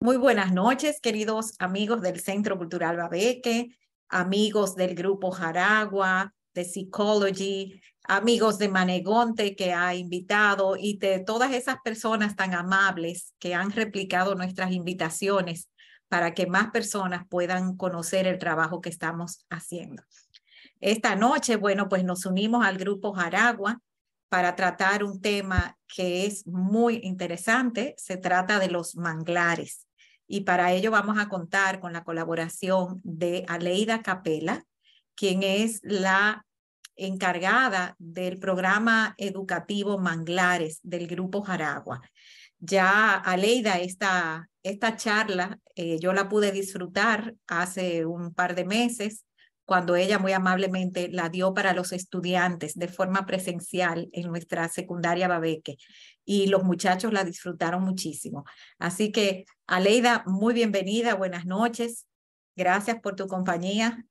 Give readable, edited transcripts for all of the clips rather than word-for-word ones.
Muy buenas noches, queridos amigos del Centro Cultural Babeque, amigos del Grupo Jaragua, de Psychology, amigos de Manegonte que ha invitado y de todas esas personas tan amables que han replicado nuestras invitaciones para que más personas puedan conocer el trabajo que estamos haciendo. Esta noche, bueno, pues nos unimos al Grupo Jaragua para tratar un tema que es muy interesante. Se trata de los manglares. Y para ello vamos a contar con la colaboración de Aleida Capela, quien es la encargada del programa educativo Manglares del Grupo Jaragua. Ya, Aleida, esta charla yo la pude disfrutar hace un par de meses cuando ella muy amablemente la dio para los estudiantes de forma presencial en nuestra secundaria Babeque. Y los muchachos la disfrutaron muchísimo. Así que, Aleida, muy bienvenida, buenas noches. Gracias por tu compañía.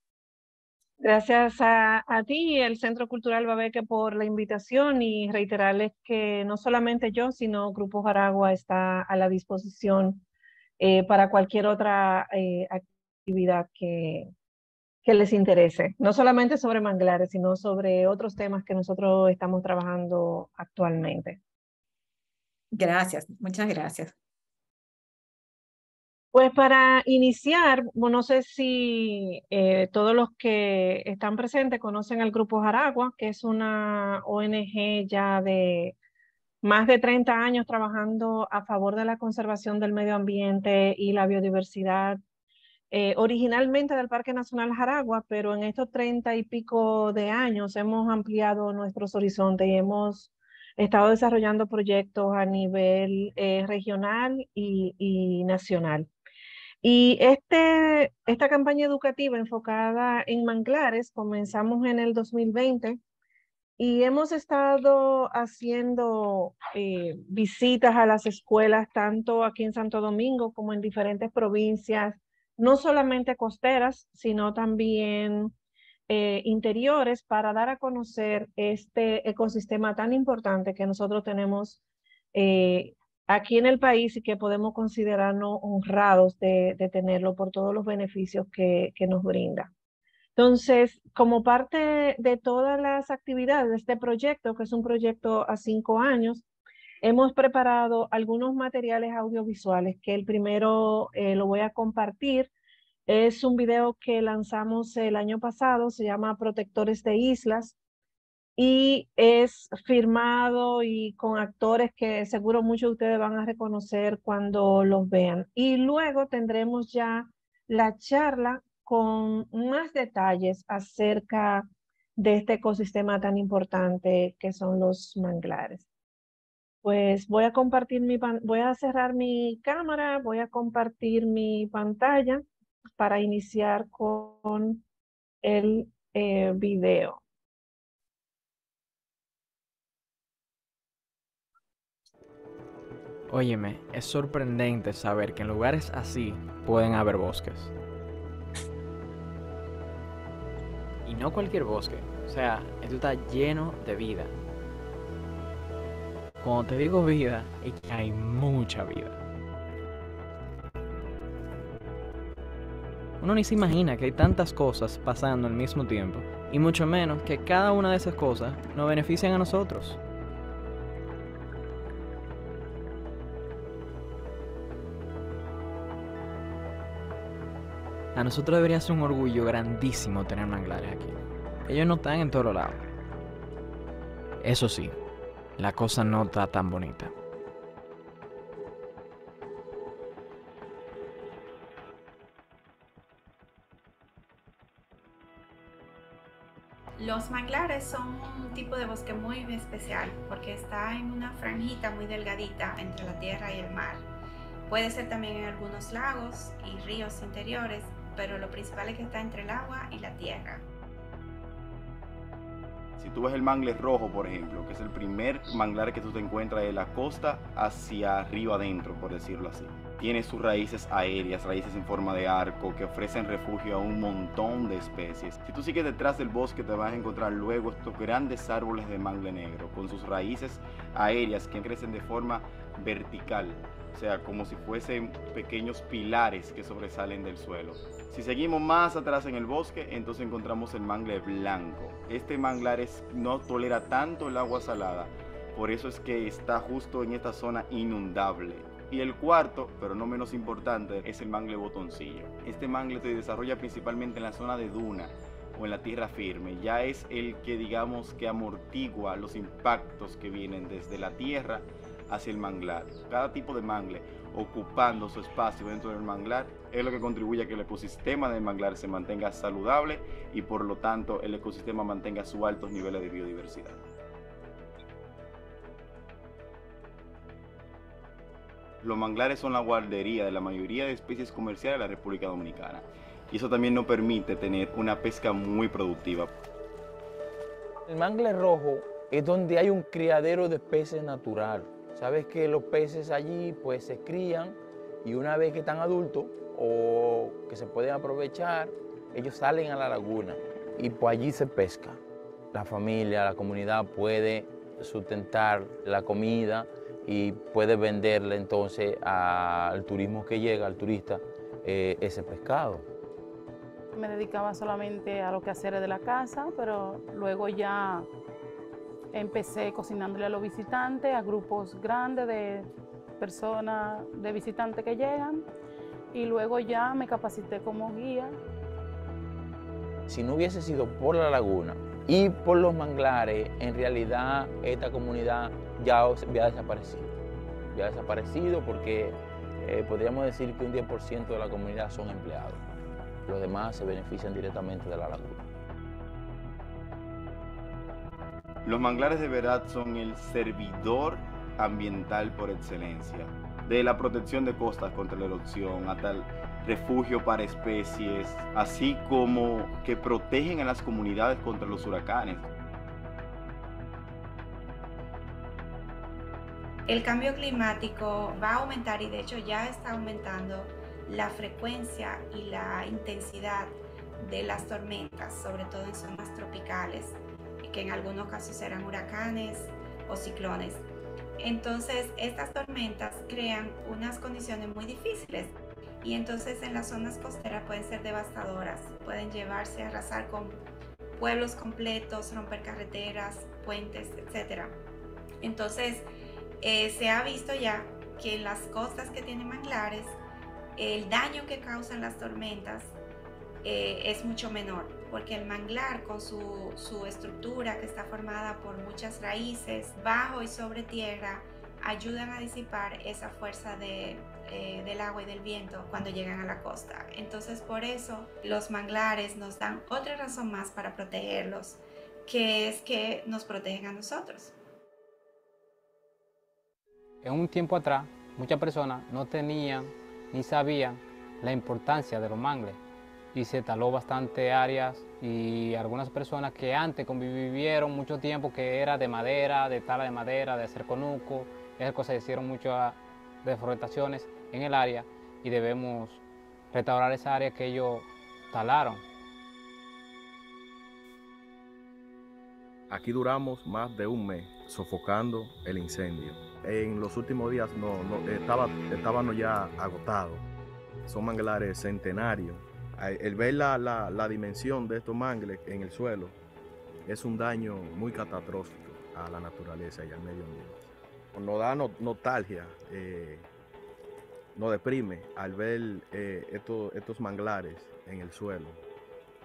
Gracias a ti y el Centro Cultural Babeque por la invitación y reiterarles que no solamente yo, sino Grupo Jaragua está a la disposición para cualquier otra actividad que les interese, no solamente sobre manglares, sino sobre otros temas que nosotros estamos trabajando actualmente. Gracias, muchas gracias. Pues para iniciar, no sé si todos los que están presentes conocen al Grupo Jaragua, que es una ONG ya de más de 30 años trabajando a favor de la conservación del medio ambiente y la biodiversidad, originalmente del Parque Nacional Jaragua, pero en estos 30 y pico de años hemos ampliado nuestros horizontes y hemos estado desarrollando proyectos a nivel regional y nacional. Y esta campaña educativa enfocada en manglares comenzamos en el 2020 y hemos estado haciendo visitas a las escuelas tanto aquí en Santo Domingo como en diferentes provincias, no solamente costeras, sino también interiores para dar a conocer este ecosistema tan importante que nosotros tenemos eh, aquí en el país y que podemos considerarnos honrados de tenerlo por todos los beneficios que nos brinda. Entonces, como parte de todas las actividades de este proyecto, que es un proyecto a 5 años, hemos preparado algunos materiales audiovisuales que el primero lo voy a compartir. Es un video que lanzamos el año pasado, se llama Protectores de Islas y es firmado y con actores que seguro muchos de ustedes van a reconocer cuando los vean. Y luego tendremos ya la charla con más detalles acerca de este ecosistema tan importante que son los manglares. Pues voy a compartir voy a cerrar mi cámara, voy a compartir mi pantalla para iniciar con el video. Óyeme, es sorprendente saber que en lugares así pueden haber bosques. Y no cualquier bosque, o sea, esto está lleno de vida. Cuando te digo vida, es que hay mucha vida. Uno ni se imagina que hay tantas cosas pasando al mismo tiempo, y mucho menos que cada una de esas cosas nos benefician a nosotros. A nosotros debería ser un orgullo grandísimo tener manglares aquí. Ellos no están en todos lados. Eso sí, la cosa no está tan bonita. Los manglares son un tipo de bosque muy especial porque está en una franjita muy delgadita entre la tierra y el mar. Puede ser también en algunos lagos y ríos interiores, pero lo principal es que está entre el agua y la tierra. Si tú ves el mangle rojo, por ejemplo, que es el primer manglar que tú te encuentras de la costa hacia arriba adentro, por decirlo así. Tiene sus raíces aéreas, raíces en forma de arco, que ofrecen refugio a un montón de especies. Si tú sigues detrás del bosque te vas a encontrar luego estos grandes árboles de mangle negro, con sus raíces aéreas que crecen de forma vertical, o sea, como si fuesen pequeños pilares que sobresalen del suelo. Si seguimos más atrás en el bosque, entonces encontramos el mangle blanco. Este manglar no tolera tanto el agua salada, por eso es que está justo en esta zona inundable. Y el cuarto, pero no menos importante, es el mangle botoncillo. Este mangle se desarrolla principalmente en la zona de duna o en la tierra firme. Ya es el que, digamos, que amortigua los impactos que vienen desde la tierra hacia el manglar. Cada tipo de mangle ocupando su espacio dentro del manglar es lo que contribuye a que el ecosistema del manglar se mantenga saludable y por lo tanto el ecosistema mantenga sus altos niveles de biodiversidad. Los manglares son la guardería de la mayoría de especies comerciales de la República Dominicana y eso también nos permite tener una pesca muy productiva. El mangle rojo es donde hay un criadero de peces natural. Sabes que los peces allí pues se crían y una vez que están adultos o que se pueden aprovechar, ellos salen a la laguna y pues allí se pesca. La familia, la comunidad puede sustentar la comida y puede venderle entonces al turismo que llega, al turista, ese pescado. Me dedicaba solamente a los quehaceres de la casa, pero luego ya empecé cocinándole a los visitantes, a grupos grandes de personas, de visitantes que llegan, y luego ya me capacité como guía. Si no hubiese sido por la laguna y por los manglares, en realidad esta comunidad ya había desaparecido. Ya ha desaparecido porque podríamos decir que un 10% de la comunidad son empleados. Los demás se benefician directamente de la laguna. Los manglares de verdad son el servidor ambiental por excelencia, de la protección de costas contra la erosión hasta el refugio para especies, así como que protegen a las comunidades contra los huracanes. El cambio climático va a aumentar y de hecho ya está aumentando la frecuencia y la intensidad de las tormentas, sobre todo en zonas tropicales, que en algunos casos serán huracanes o ciclones. Entonces, estas tormentas crean unas condiciones muy difíciles y entonces en las zonas costeras pueden ser devastadoras, pueden llevarse a arrasar con pueblos completos, romper carreteras, puentes, etc. Entonces, se ha visto ya que en las costas que tienen manglares, el daño que causan las tormentas es mucho menor, porque el manglar con su estructura que está formada por muchas raíces, bajo y sobre tierra, ayudan a disipar esa fuerza del agua y del viento cuando llegan a la costa. Entonces por eso los manglares nos dan otra razón más para protegerlos, que es que nos protegen a nosotros. En un tiempo atrás, muchas personas no tenían ni sabían la importancia de los mangles y se taló bastante áreas y algunas personas que antes convivieron mucho tiempo que era de madera, de tala de madera, de hacer conuco, esas cosas hicieron muchas deforestaciones en el área y debemos restaurar esa área que ellos talaron. Aquí duramos más de un mes sofocando el incendio. En los últimos días estábamos ya agotados. Son manglares centenarios. El ver la dimensión de estos mangles en el suelo es un daño muy catastrófico a la naturaleza y al medio ambiente. Nos da nostalgia, nos deprime al ver estos manglares en el suelo,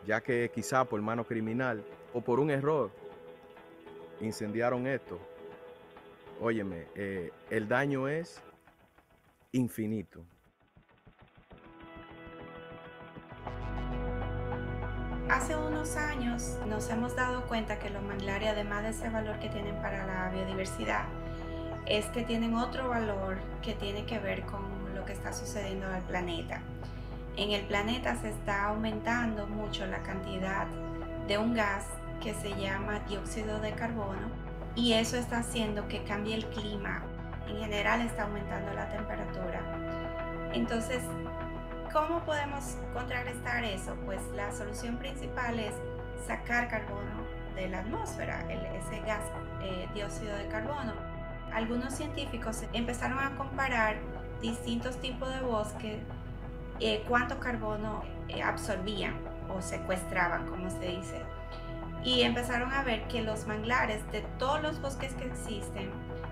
ya que quizá por mano criminal o por un error incendiaron esto. Óyeme, el daño es infinito. Hace unos años nos hemos dado cuenta que los manglares, además de ese valor que tienen para la biodiversidad, es que tienen otro valor que tiene que ver con lo que está sucediendo en el planeta. En el planeta se está aumentando mucho la cantidad de un gas que se llama dióxido de carbono y eso está haciendo que cambie el clima. En general está aumentando la temperatura. Entonces, ¿cómo podemos contrarrestar eso? Pues la solución principal es sacar carbono de la atmósfera, ese gas dióxido de carbono. Algunos científicos empezaron a comparar distintos tipos de bosques, cuánto carbono absorbían o secuestraban, como se dice. Y empezaron a ver que los manglares de todos los bosques que existen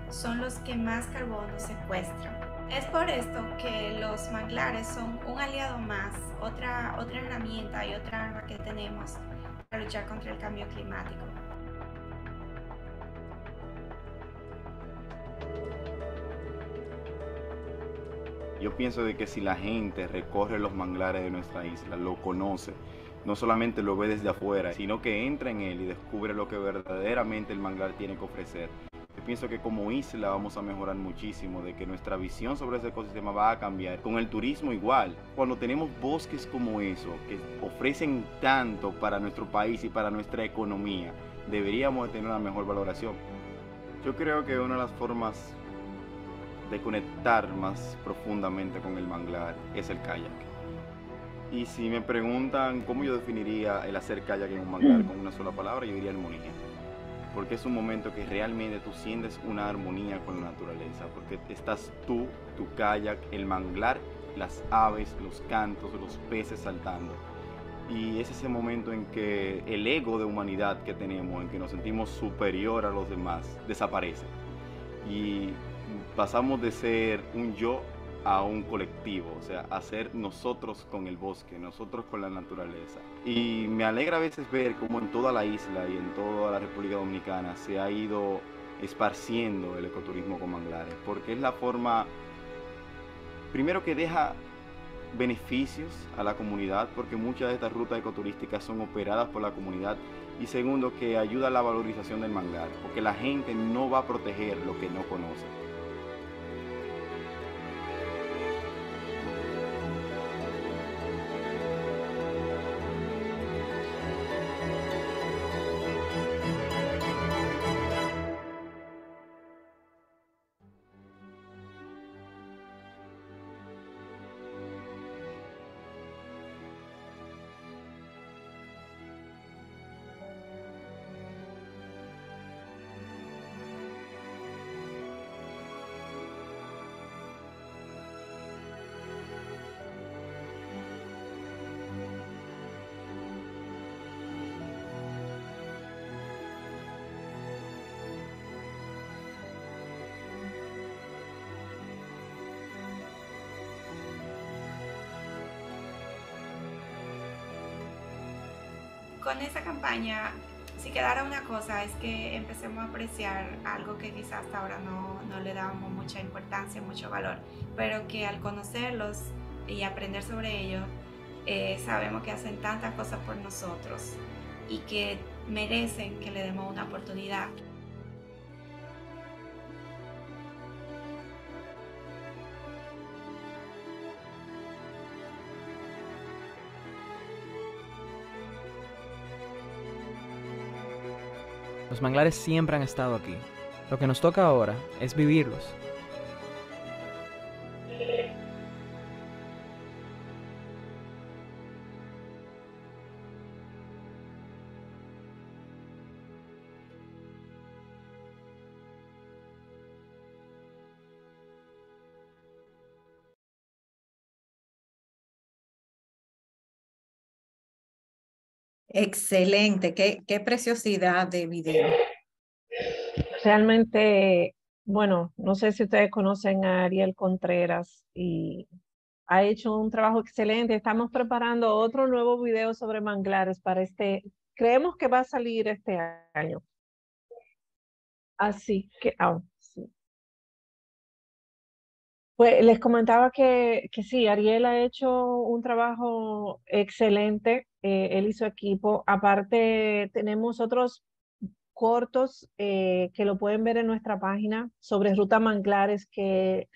son los que más carbono secuestran. Es por esto que los manglares son un aliado más, otra herramienta y otra arma que tenemos para luchar contra el cambio climático. Yo pienso de que si la gente recorre los manglares de nuestra isla, lo conoce, no solamente lo ve desde afuera, sino que entra en él y descubre lo que verdaderamente el manglar tiene que ofrecer. Yo pienso que como isla vamos a mejorar muchísimo, de que nuestra visión sobre ese ecosistema va a cambiar. Con el turismo igual, cuando tenemos bosques como eso, que ofrecen tanto para nuestro país y para nuestra economía, deberíamos de tener una mejor valoración. Yo creo que una de las formas de conectar más profundamente con el manglar es el kayak. Y si me preguntan cómo yo definiría el hacer kayak en un manglar con una sola palabra, yo diría armonía. Porque es un momento que realmente tú sientes una armonía con la naturaleza, porque estás tú, tu kayak, el manglar, las aves, los cantos, los peces saltando. Y es ese momento en que el ego de humanidad que tenemos, en que nos sentimos superior a los demás, desaparece. Y pasamos de ser un yo a un colectivo, o sea, a ser nosotros con el bosque, nosotros con la naturaleza. Y me alegra a veces ver cómo en toda la isla y en toda la República Dominicana se ha ido esparciendo el ecoturismo con manglares, porque es la forma, primero, que deja beneficios a la comunidad, porque muchas de estas rutas ecoturísticas son operadas por la comunidad, y segundo, que ayuda a la valorización del manglar, porque la gente no va a proteger lo que no conoce. Con esa campaña, si quedara una cosa, es que empecemos a apreciar algo que quizás hasta ahora no le dábamos mucha importancia, mucho valor, pero que al conocerlos y aprender sobre ellos, sabemos que hacen tantas cosas por nosotros y que merecen que le demos una oportunidad. Los manglares siempre han estado aquí. Lo que nos toca ahora es vivirlos. Excelente, qué preciosidad de video. Realmente, bueno, no sé si ustedes conocen a Ariel Contreras y ha hecho un trabajo excelente. Estamos preparando otro nuevo video sobre manglares para creemos que va a salir este año. Así que, sí. Pues les comentaba que sí, Ariel ha hecho un trabajo excelente, él y su equipo. Aparte, tenemos otros cortos que lo pueden ver en nuestra página sobre Ruta Manglares, que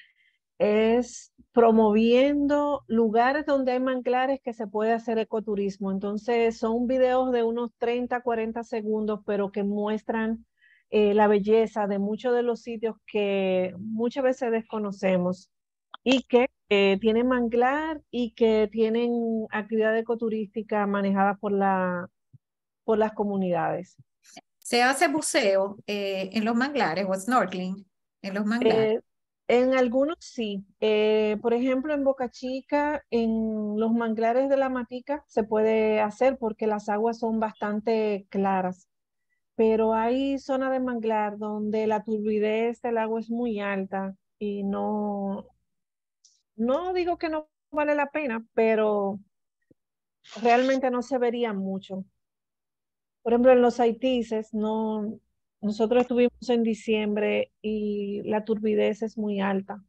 es promoviendo lugares donde hay manglares que se puede hacer ecoturismo. Entonces son videos de unos 30, 40 segundos, pero que muestran la belleza de muchos de los sitios que muchas veces desconocemos y que tienen manglar y que tienen actividad ecoturística manejada por por las comunidades. Se hace buceo en los manglares o snorkeling en los manglares? En algunos sí. Por ejemplo, en Boca Chica, en los manglares de la Matica se puede hacer porque las aguas son bastante claras. Pero hay zonas de manglar donde la turbidez del agua es muy alta y no digo que no vale la pena, pero realmente no se vería mucho. Por ejemplo, en los Haitises, no, nosotros estuvimos en diciembre y la turbidez es muy alta.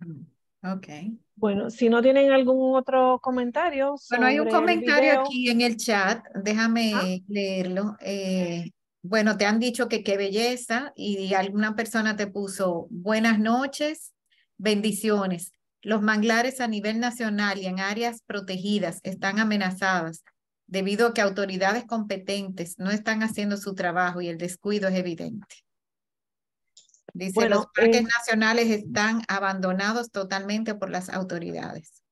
Ujú. Ok. Bueno, si no tienen algún otro comentario Bueno, hay un sobre el comentario video. aquí en el chat, ¿Ah? déjame leerlo. Bueno, te han dicho que qué belleza y alguna persona te puso buenas noches, bendiciones. Los manglares a nivel nacional y en áreas protegidas están amenazadas debido a que autoridades competentes no están haciendo su trabajo y el descuido es evidente. Dice, los Bueno, parques nacionales están abandonados totalmente por las autoridades.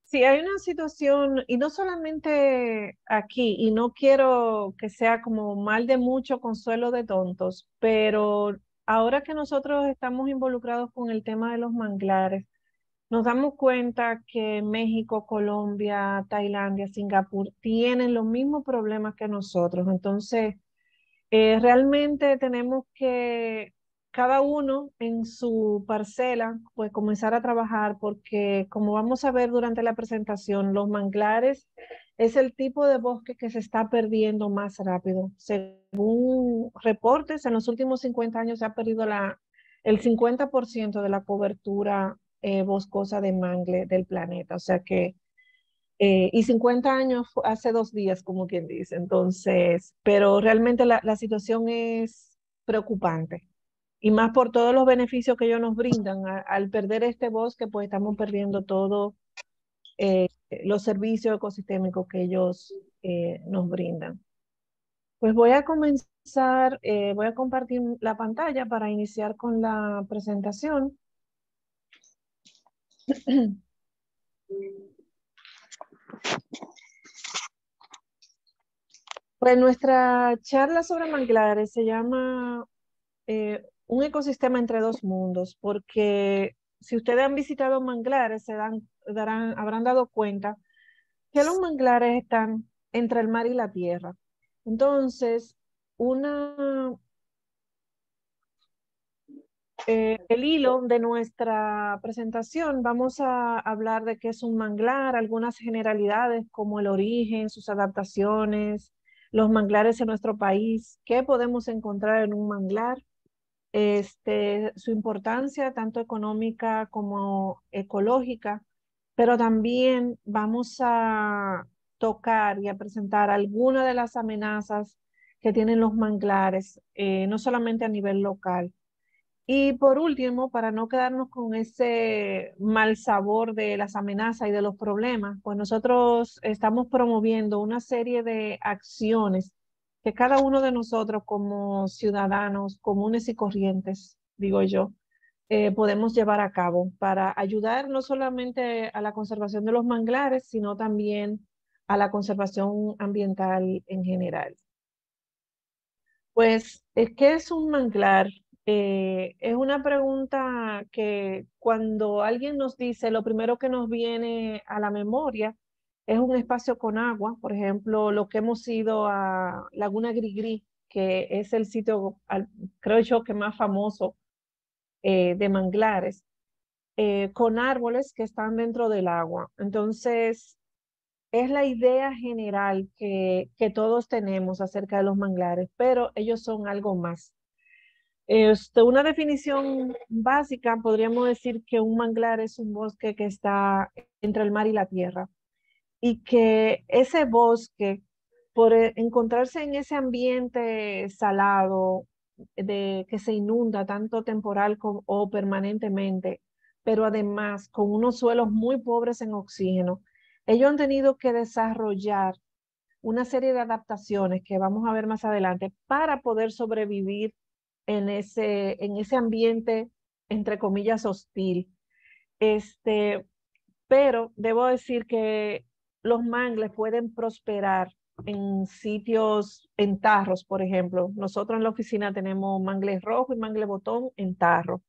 sí, hay una situación, y no solamente aquí, y no quiero que sea como mal de mucho consuelo de tontos, pero ahora que nosotros estamos involucrados con el tema de los manglares, nos damos cuenta que México, Colombia, Tailandia, Singapur tienen los mismos problemas que nosotros. Entonces, realmente tenemos que cada uno en su parcela, pues comenzar a trabajar porque como vamos a ver durante la presentación, los manglares es el tipo de bosque que se está perdiendo más rápido. Según reportes, en los últimos 50 años se ha perdido el 50% de la cobertura boscosa de mangle del planeta. O sea que y 50 años hace 2 días, como quien dice. Entonces, pero realmente la situación es preocupante. Y más por todos los beneficios que ellos nos brindan. Al perder este bosque, pues estamos perdiendo todos los servicios ecosistémicos que ellos nos brindan. Pues voy a comenzar, voy a compartir la pantalla para iniciar con la presentación. Pues nuestra charla sobre manglares se llama un ecosistema entre dos mundos, porque si ustedes han visitado manglares, habrán dado cuenta que los manglares están entre el mar y la tierra. Entonces, el hilo de nuestra presentación, vamos a hablar de qué es un manglar, algunas generalidades como el origen, sus adaptaciones, los manglares en nuestro país, qué podemos encontrar en un manglar, su importancia tanto económica como ecológica, pero también vamos a tocar y a presentar algunas de las amenazas que tienen los manglares, no solamente a nivel local. Y por último, para no quedarnos con ese mal sabor de las amenazas y de los problemas, pues nosotros estamos promoviendo una serie de acciones que cada uno de nosotros como ciudadanos comunes y corrientes, digo yo, podemos llevar a cabo para ayudar no solamente a la conservación de los manglares, sino también a la conservación ambiental en general. Pues, ¿qué es un manglar? Es una pregunta que cuando alguien nos dice, lo primero que nos viene a la memoria es un espacio con agua, por ejemplo, lo que hemos ido a Laguna Grigri, que es el sitio, creo yo, que más famoso de manglares, con árboles que están dentro del agua. Entonces, es la idea general que todos tenemos acerca de los manglares, pero ellos son algo más. Una definición básica, podríamos decir que un manglar es un bosque que está entre el mar y la tierra y que ese bosque, por encontrarse en ese ambiente salado, que se inunda tanto temporal o permanentemente, pero además con unos suelos muy pobres en oxígeno, ellos han tenido que desarrollar una serie de adaptaciones que vamos a ver más adelante para poder sobrevivir en ese ambiente, entre comillas, hostil. Pero debo decir que los mangles pueden prosperar en sitios, en tarros, por ejemplo. Nosotros en la oficina tenemos mangle rojo y mangle botón en tarro.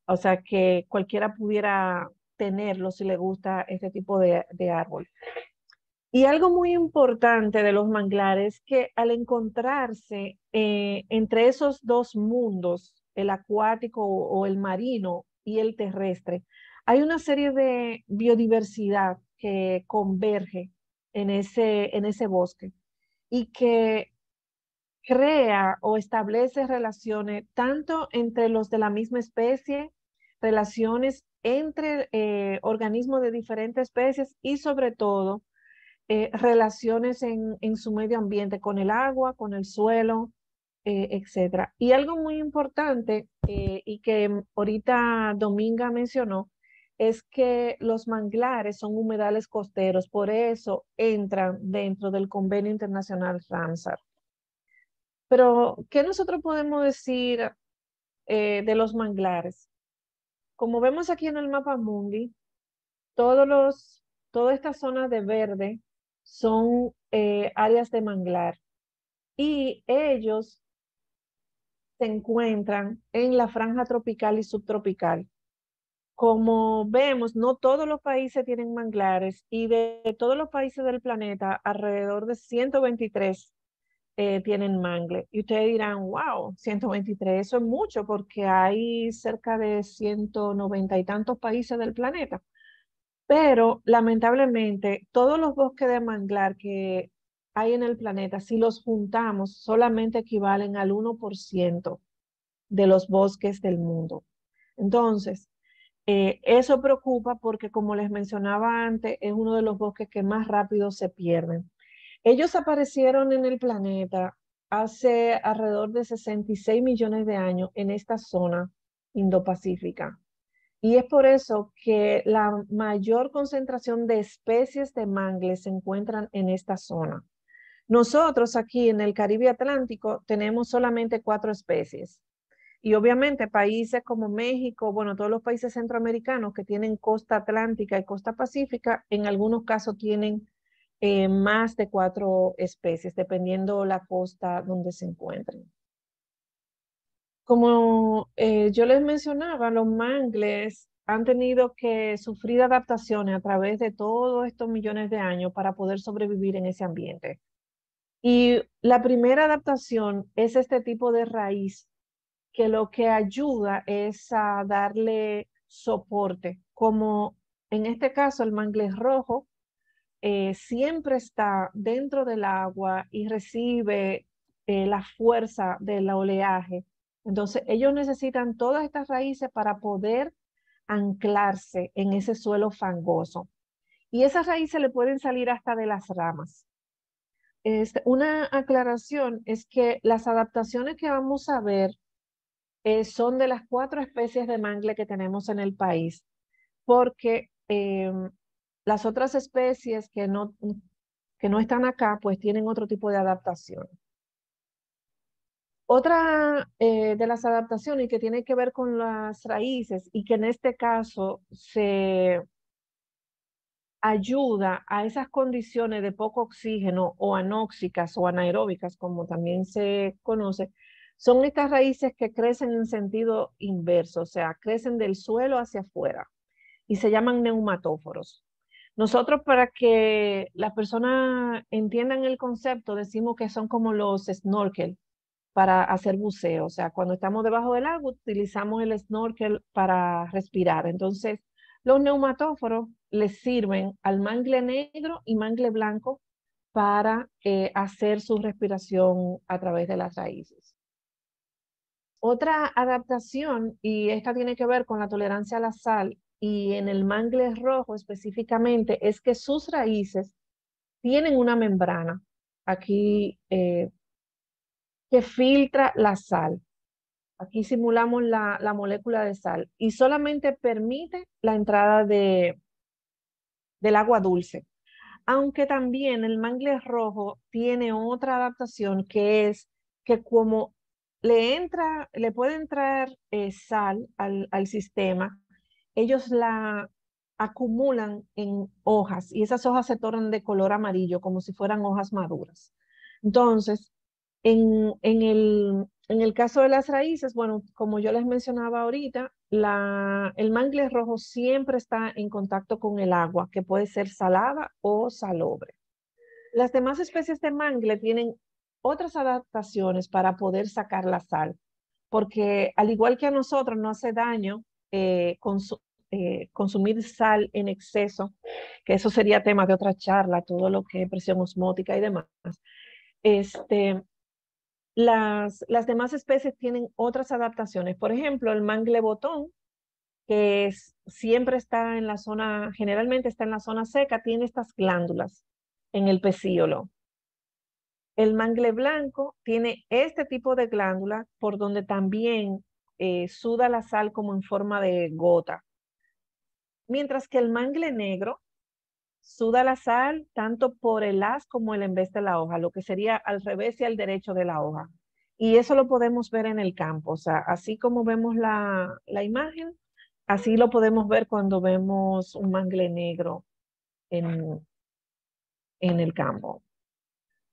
O sea que cualquiera pudiera tenerlo si le gusta este tipo de árbol. Y algo muy importante de los manglares es que al encontrarse entre esos dos mundos, el acuático o el marino y el terrestre, hay una serie de biodiversidad que converge en ese bosque y que crea o establece relaciones tanto entre los de la misma especie, relaciones entre organismos de diferentes especies y sobre todo relaciones en su medio ambiente con el agua, con el suelo, etcétera. Y algo muy importante y que ahorita Dominga mencionó es que los manglares son humedales costeros, por eso entran dentro del Convenio Internacional Ramsar. Pero, ¿qué nosotros podemos decir de los manglares? Como vemos aquí en el mapa mundi, todas estas zonas de verde son áreas de manglar y ellos se encuentran en la franja tropical y subtropical. Como vemos, no todos los países tienen manglares y de todos los países del planeta, alrededor de 123 tienen mangle. Y ustedes dirán, wow, 123, eso es mucho porque hay cerca de 190 y tantos países del planeta. Pero lamentablemente todos los bosques de manglar que hay en el planeta, si los juntamos, solamente equivalen al 1% de los bosques del mundo. Entonces, eso preocupa porque, como les mencionaba antes, es uno de los bosques que más rápido se pierden. Ellos aparecieron en el planeta hace alrededor de 66 millones de años en esta zona Indo-Pacífica. Y es por eso que la mayor concentración de especies de mangle se encuentran en esta zona. Nosotros aquí en el Caribe Atlántico tenemos solamente 4 especies. Y obviamente países como México, bueno, todos los países centroamericanos que tienen costa atlántica y costa pacífica, en algunos casos tienen más de 4 especies, dependiendo la costa donde se encuentren. Como yo les mencionaba, los mangles han tenido que sufrir adaptaciones a través de todos estos millones de años para poder sobrevivir en ese ambiente. Y la primera adaptación es este tipo de raíz que lo que ayuda es a darle soporte, como en este caso el mangle rojo siempre está dentro del agua y recibe la fuerza del oleaje. Entonces ellos necesitan todas estas raíces para poder anclarse en ese suelo fangoso. Y esas raíces le pueden salir hasta de las ramas. Una aclaración es que las adaptaciones que vamos a ver son de las 4 especies de mangle que tenemos en el país, porque las otras especies que no están acá, pues tienen otro tipo de adaptación. Otra de las adaptaciones que tiene que ver con las raíces y que en este caso se ayuda a esas condiciones de poco oxígeno o anóxicas o anaeróbicas, como también se conoce, son estas raíces que crecen en sentido inverso, o sea, crecen del suelo hacia afuera y se llaman neumatóforos. Nosotros, para que las personas entiendan el concepto, decimos que son como los snorkel para hacer buceo. O sea, cuando estamos debajo del agua, utilizamos el snorkel para respirar. Entonces, los neumatóforos les sirven al mangle negro y mangle blanco para hacer su respiración a través de las raíces. Otra adaptación, y esta tiene que ver con la tolerancia a la sal, y en el mangle rojo específicamente, es que sus raíces tienen una membrana aquí que filtra la sal. Aquí simulamos la molécula de sal y solamente permite la entrada del agua dulce. Aunque también el mangle rojo tiene otra adaptación que es que como le puede entrar sal al sistema, ellos la acumulan en hojas y esas hojas se tornan de color amarillo como si fueran hojas maduras. Entonces, en el caso de las raíces, bueno, como yo les mencionaba ahorita, el mangle rojo siempre está en contacto con el agua, que puede ser salada o salobre. Las demás especies de mangle tienen otras adaptaciones para poder sacar la sal, porque al igual que a nosotros no hace daño consumir sal en exceso, que eso sería tema de otra charla, todo lo que es presión osmótica y demás. Las demás especies tienen otras adaptaciones. Por ejemplo, el mangle botón, que siempre está en la zona, generalmente está en la zona seca, tiene estas glándulas en el pecíolo. El mangle blanco tiene este tipo de glándula por donde también suda la sal como en forma de gota. Mientras que el mangle negro suda la sal tanto por el haz como el en vez de la hoja, lo que sería al revés y al derecho de la hoja. Y eso lo podemos ver en el campo, o sea, así como vemos la imagen, así lo podemos ver cuando vemos un mangle negro en el campo.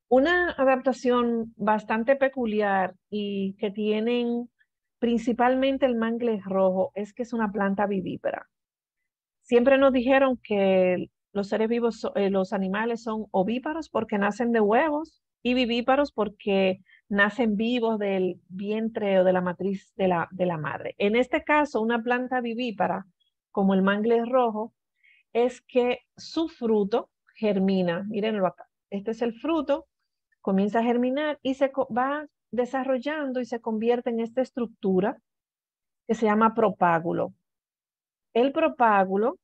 Una adaptación bastante peculiar y que tienen principalmente el mangle rojo es que es una planta vivípara. Siempre nos dijeron que los seres vivos, los animales son ovíparos porque nacen de huevos y vivíparos porque nacen vivos del vientre o de la matriz de la madre. En este caso, una planta vivípara, como el mangle rojo, es que su fruto germina. Mírenlo acá. Este es el fruto, comienza a germinar y se va desarrollando y se convierte en esta estructura que se llama propágulo. El propágulo,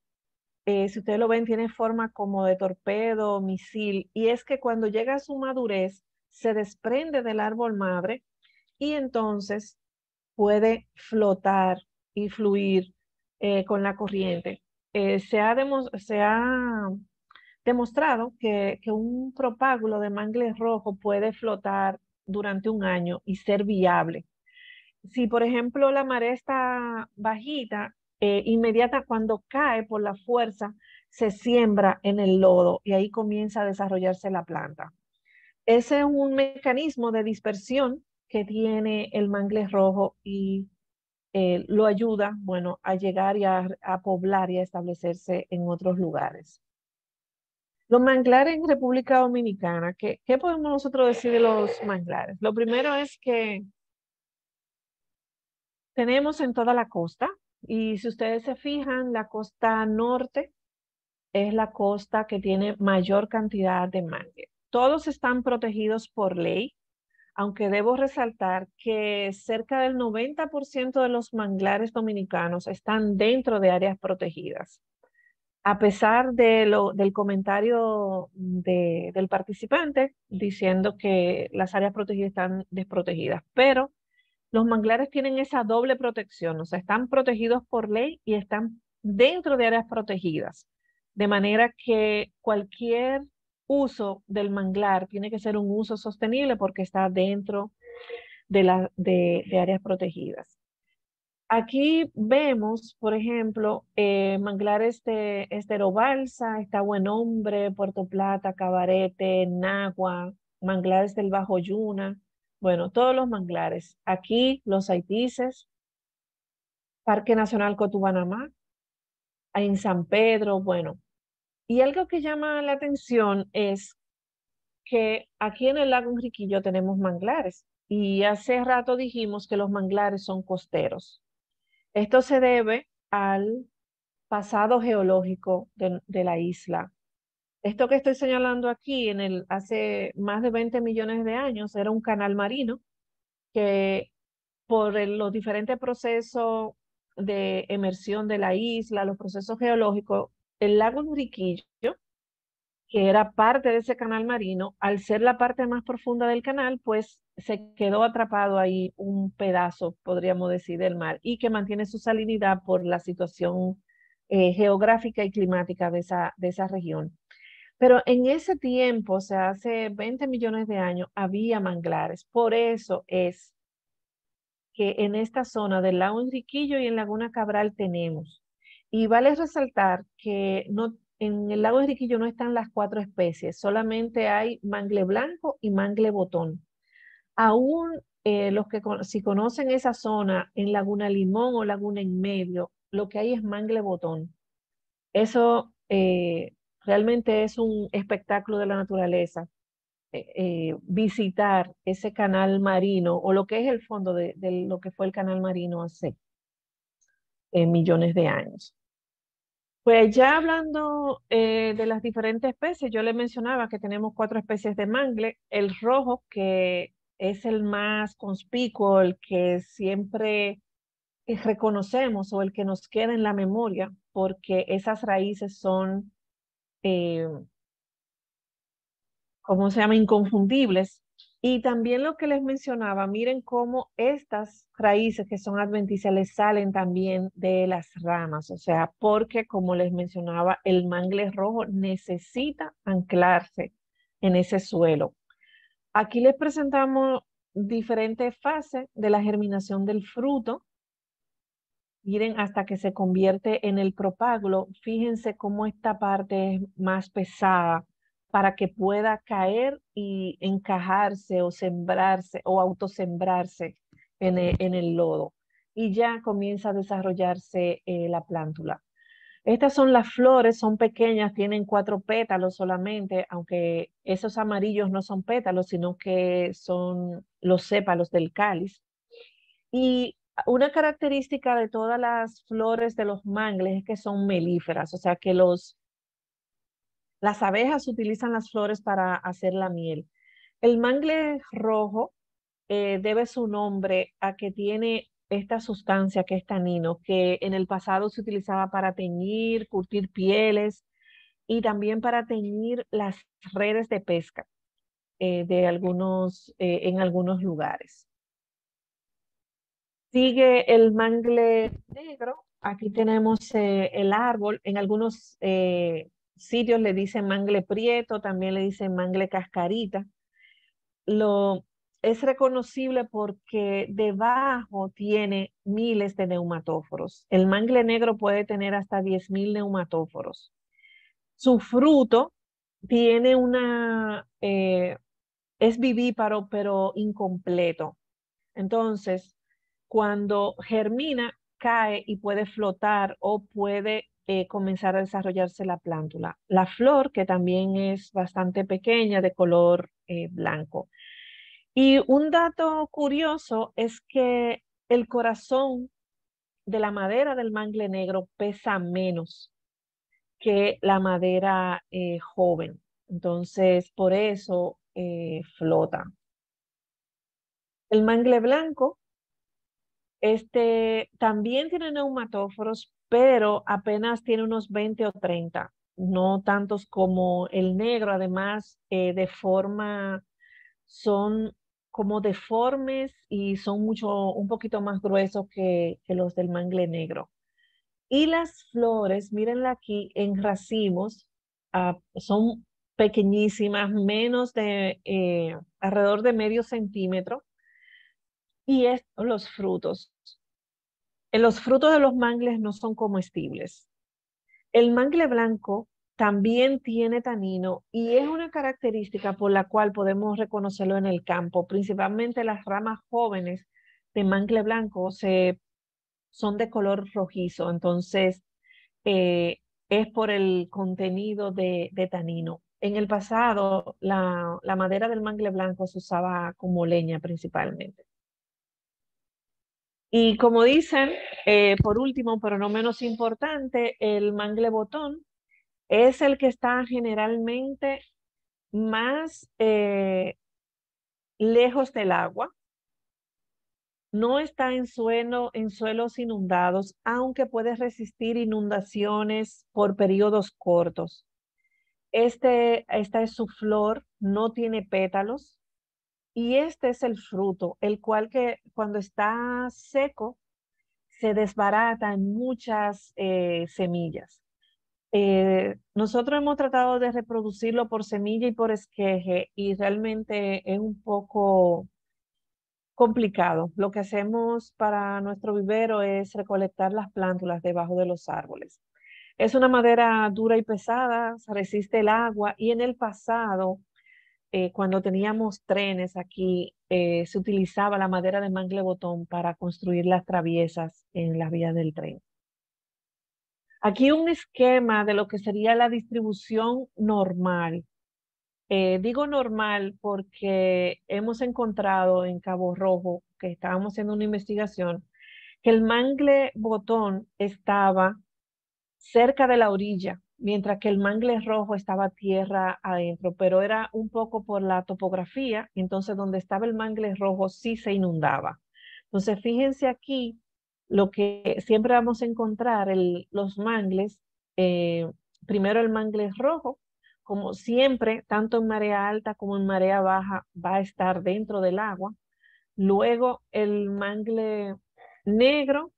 si ustedes lo ven, tiene forma como de torpedo, misil, y es que cuando llega a su madurez, se desprende del árbol madre y entonces puede flotar y fluir con la corriente. Se ha demostrado que un propágulo de mangle rojo puede flotar durante un año y ser viable. Si, por ejemplo, la marea está bajita, inmediata cuando cae por la fuerza, se siembra en el lodo y ahí comienza a desarrollarse la planta. Ese es un mecanismo de dispersión que tiene el mangle rojo y lo ayuda, bueno, a llegar y a poblar y a establecerse en otros lugares. Los manglares en República Dominicana, ¿qué podemos nosotros decir de los manglares? Lo primero es que tenemos en toda la costa, y si ustedes se fijan, la costa norte es la costa que tiene mayor cantidad de mangle. Todos están protegidos por ley, aunque debo resaltar que cerca del 90% de los manglares dominicanos están dentro de áreas protegidas. A pesar del comentario del participante diciendo que las áreas protegidas están desprotegidas, pero los manglares tienen esa doble protección, o sea, están protegidos por ley y están dentro de áreas protegidas, de manera que cualquier uso del manglar tiene que ser un uso sostenible porque está dentro de áreas protegidas. Aquí vemos, por ejemplo, manglares de Estero Balsa, Está Buen Hombre, Puerto Plata, Cabarete, Nagua, manglares del Bajo Yuna, bueno, todos los manglares. Aquí los Haitises, Parque Nacional Cotubanamá, en San Pedro, bueno. Y algo que llama la atención es que aquí en el lago Enriquillo tenemos manglares y hace rato dijimos que los manglares son costeros. Esto se debe al pasado geológico de la isla. Esto que estoy señalando aquí, hace más de 20 millones de años, era un canal marino que por los diferentes procesos de emersión de la isla, los procesos geológicos, el lago Enriquillo, que era parte de ese canal marino, al ser la parte más profunda del canal, pues se quedó atrapado ahí un pedazo, podríamos decir, del mar, y que mantiene su salinidad por la situación geográfica y climática de esa región. Pero en ese tiempo, o sea, hace 20 millones de años, había manglares. Por eso es que en esta zona del lago Enriquillo y en Laguna Cabral tenemos. Y vale resaltar que no, en el lago Enriquillo no están las 4 especies, solamente hay mangle blanco y mangle botón. Aún si conocen esa zona en Laguna Limón o Laguna en Medio, lo que hay es mangle botón. Eso realmente es un espectáculo de la naturaleza. Visitar ese canal marino o lo que es el fondo de lo que fue el canal marino hace millones de años. Pues ya hablando de las diferentes especies, yo le mencionaba que tenemos 4 especies de mangle. El rojo, que es el más conspicuo, el que siempre reconocemos o el que nos queda en la memoria, porque esas raíces son, eh, ¿cómo se llama? Inconfundibles. Y también lo que les mencionaba, miren cómo estas raíces que son adventicias les salen también de las ramas, o sea, porque como les mencionaba, el mangle rojo necesita anclarse en ese suelo. Aquí les presentamos diferentes fases de la germinación del fruto. Miren, hasta que se convierte en el propágulo, fíjense cómo esta parte es más pesada para que pueda caer y encajarse o sembrarse o autosembrarse en el lodo. Y ya comienza a desarrollarse la plántula. Estas son las flores, son pequeñas, tienen 4 pétalos solamente, aunque esos amarillos no son pétalos, sino que son los sépalos del cáliz. Y una característica de todas las flores de los mangles es que son melíferas, o sea que las abejas utilizan las flores para hacer la miel. El mangle rojo debe su nombre a que tiene esta sustancia que es tanino, que en el pasado se utilizaba para teñir, curtir pieles y también para teñir las redes de pesca en algunos lugares. Sigue el mangle negro. Aquí tenemos el árbol. En algunos sitios le dicen mangle prieto, también le dicen mangle cascarita. Es reconocible porque debajo tiene miles de neumatóforos. El mangle negro puede tener hasta 10.000 neumatóforos. Su fruto tiene es vivíparo pero incompleto. Entonces, cuando germina, cae y puede flotar o puede comenzar a desarrollarse la plántula. La flor, que también es bastante pequeña, de color blanco. Y un dato curioso es que el corazón de la madera del mangle negro pesa menos que la madera joven. Entonces, por eso flota. El mangle blanco también tiene neumatóforos, pero apenas tiene unos 20 o 30, no tantos como el negro. Además, son como deformes y son un poquito más gruesos que los del mangle negro. Y las flores, mírenla aquí, en racimos, son pequeñísimas, alrededor de medio centímetro. Y los frutos. Los frutos de los mangles no son comestibles. El mangle blanco también tiene tanino y es una característica por la cual podemos reconocerlo en el campo. Principalmente las ramas jóvenes de mangle blanco son de color rojizo, entonces es por el contenido de tanino. En el pasado, la madera del mangle blanco se usaba como leña principalmente. Y como dicen, por último, pero no menos importante, el mangle botón es el que está generalmente más lejos del agua. No está en suelos inundados, aunque puede resistir inundaciones por periodos cortos. Esta es su flor, no tiene pétalos. Y este es el fruto, el cual que cuando está seco se desbarata en muchas semillas. Nosotros hemos tratado de reproducirlo por semilla y por esqueje y realmente es un poco complicado. Lo que hacemos para nuestro vivero es recolectar las plántulas debajo de los árboles. Es una madera dura y pesada, resiste el agua y en el pasado, cuando teníamos trenes aquí, se utilizaba la madera de mangle botón para construir las traviesas en las vías del tren. Aquí un esquema de lo que sería la distribución normal. Digo normal porque hemos encontrado en Cabo Rojo, que estábamos haciendo una investigación, que el mangle botón estaba cerca de la orilla, mientras que el mangle rojo estaba tierra adentro, pero era un poco por la topografía, entonces donde estaba el mangle rojo sí se inundaba. Entonces fíjense aquí lo que siempre vamos a encontrar, los mangles, primero el mangle rojo, como siempre, tanto en marea alta como en marea baja, va a estar dentro del agua. Luego el mangle negro,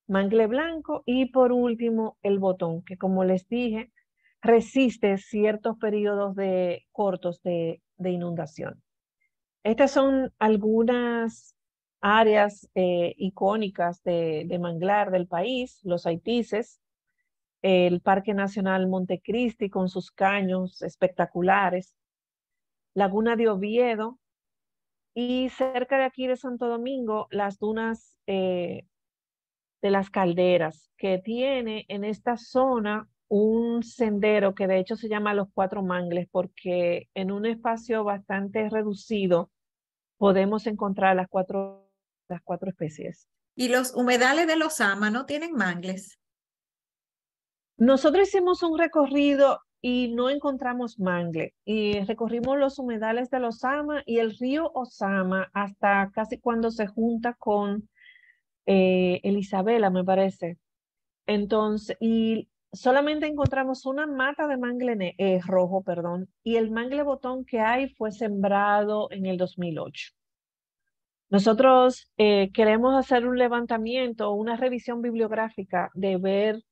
mangle blanco y por último el botón, que como les dije, resiste ciertos periodos cortos de inundación. Estas son algunas áreas icónicas de manglar del país, los Haitises, el Parque Nacional Montecristi con sus caños espectaculares, Laguna de Oviedo y cerca de aquí de Santo Domingo, las dunas de las Calderas, que tiene en esta zona un sendero que de hecho se llama Los Cuatro Mangles, porque en un espacio bastante reducido podemos encontrar las cuatro especies. ¿Y los humedales de los Ama no tienen mangles? Nosotros hicimos un recorrido y no encontramos mangle. Y recorrimos los humedales de los Ama y el río Osama hasta casi cuando se junta con el Isabela, me parece. Entonces, y solamente encontramos una mata de mangle rojo, perdón, y el mangle botón que hay fue sembrado en el 2008. Nosotros queremos hacer un levantamiento, una revisión bibliográfica de ver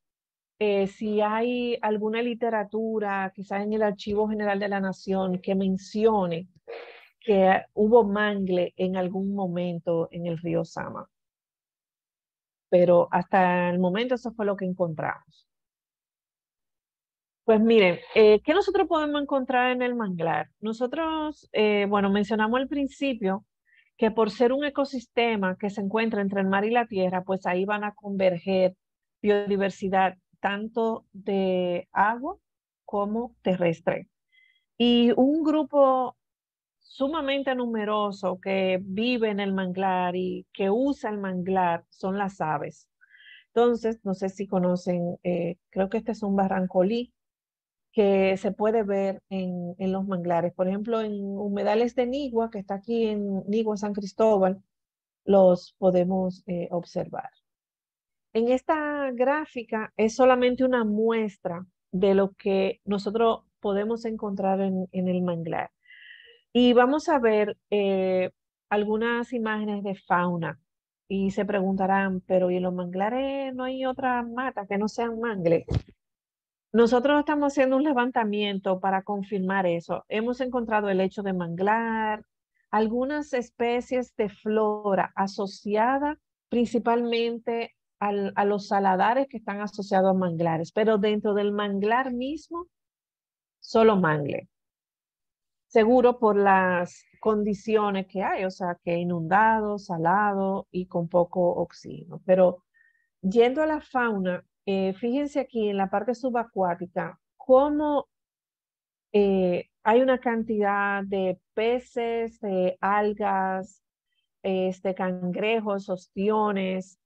si hay alguna literatura, quizás en el Archivo General de la Nación, que mencione que hubo mangle en algún momento en el río Sama. Pero hasta el momento eso fue lo que encontramos. Pues miren, ¿qué nosotros podemos encontrar en el manglar? Nosotros, bueno, mencionamos al principio que por ser un ecosistema que se encuentra entre el mar y la tierra, pues ahí van a converger biodiversidad tanto de agua como terrestre. Y un grupo sumamente numeroso que vive en el manglar y que usa el manglar son las aves. Entonces, no sé si conocen, creo que este es un barrancolí que se puede ver en los manglares. Por ejemplo, en humedales de Nigua, que está aquí en Nigua, San Cristóbal, los podemos observar. En esta gráfica es solamente una muestra de lo que nosotros podemos encontrar en el manglar. Y vamos a ver algunas imágenes de fauna. Y se preguntarán, pero ¿y en los manglares no hay otra mata que no sean mangles? Nosotros estamos haciendo un levantamiento para confirmar eso. Hemos encontrado el hecho de manglar, algunas especies de flora asociadas principalmente a los saladares que están asociados a manglares, pero dentro del manglar mismo, solo mangle. Seguro por las condiciones que hay, o sea, que inundado, salado y con poco oxígeno. Pero yendo a la fauna, fíjense aquí en la parte subacuática, cómo hay una cantidad de peces, de algas, cangrejos, ostiones,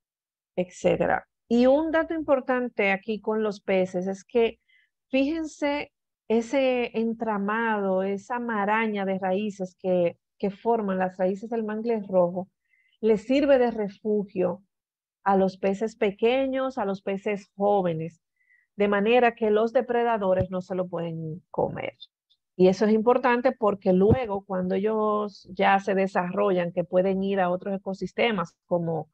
etcétera. Y un dato importante aquí con los peces es que fíjense ese entramado, esa maraña de raíces que forman las raíces del mangle rojo, les sirve de refugio a los peces pequeños, a los peces jóvenes, de manera que los depredadores no se lo pueden comer. Y eso es importante porque luego cuando ellos ya se desarrollan, que pueden ir a otros ecosistemas como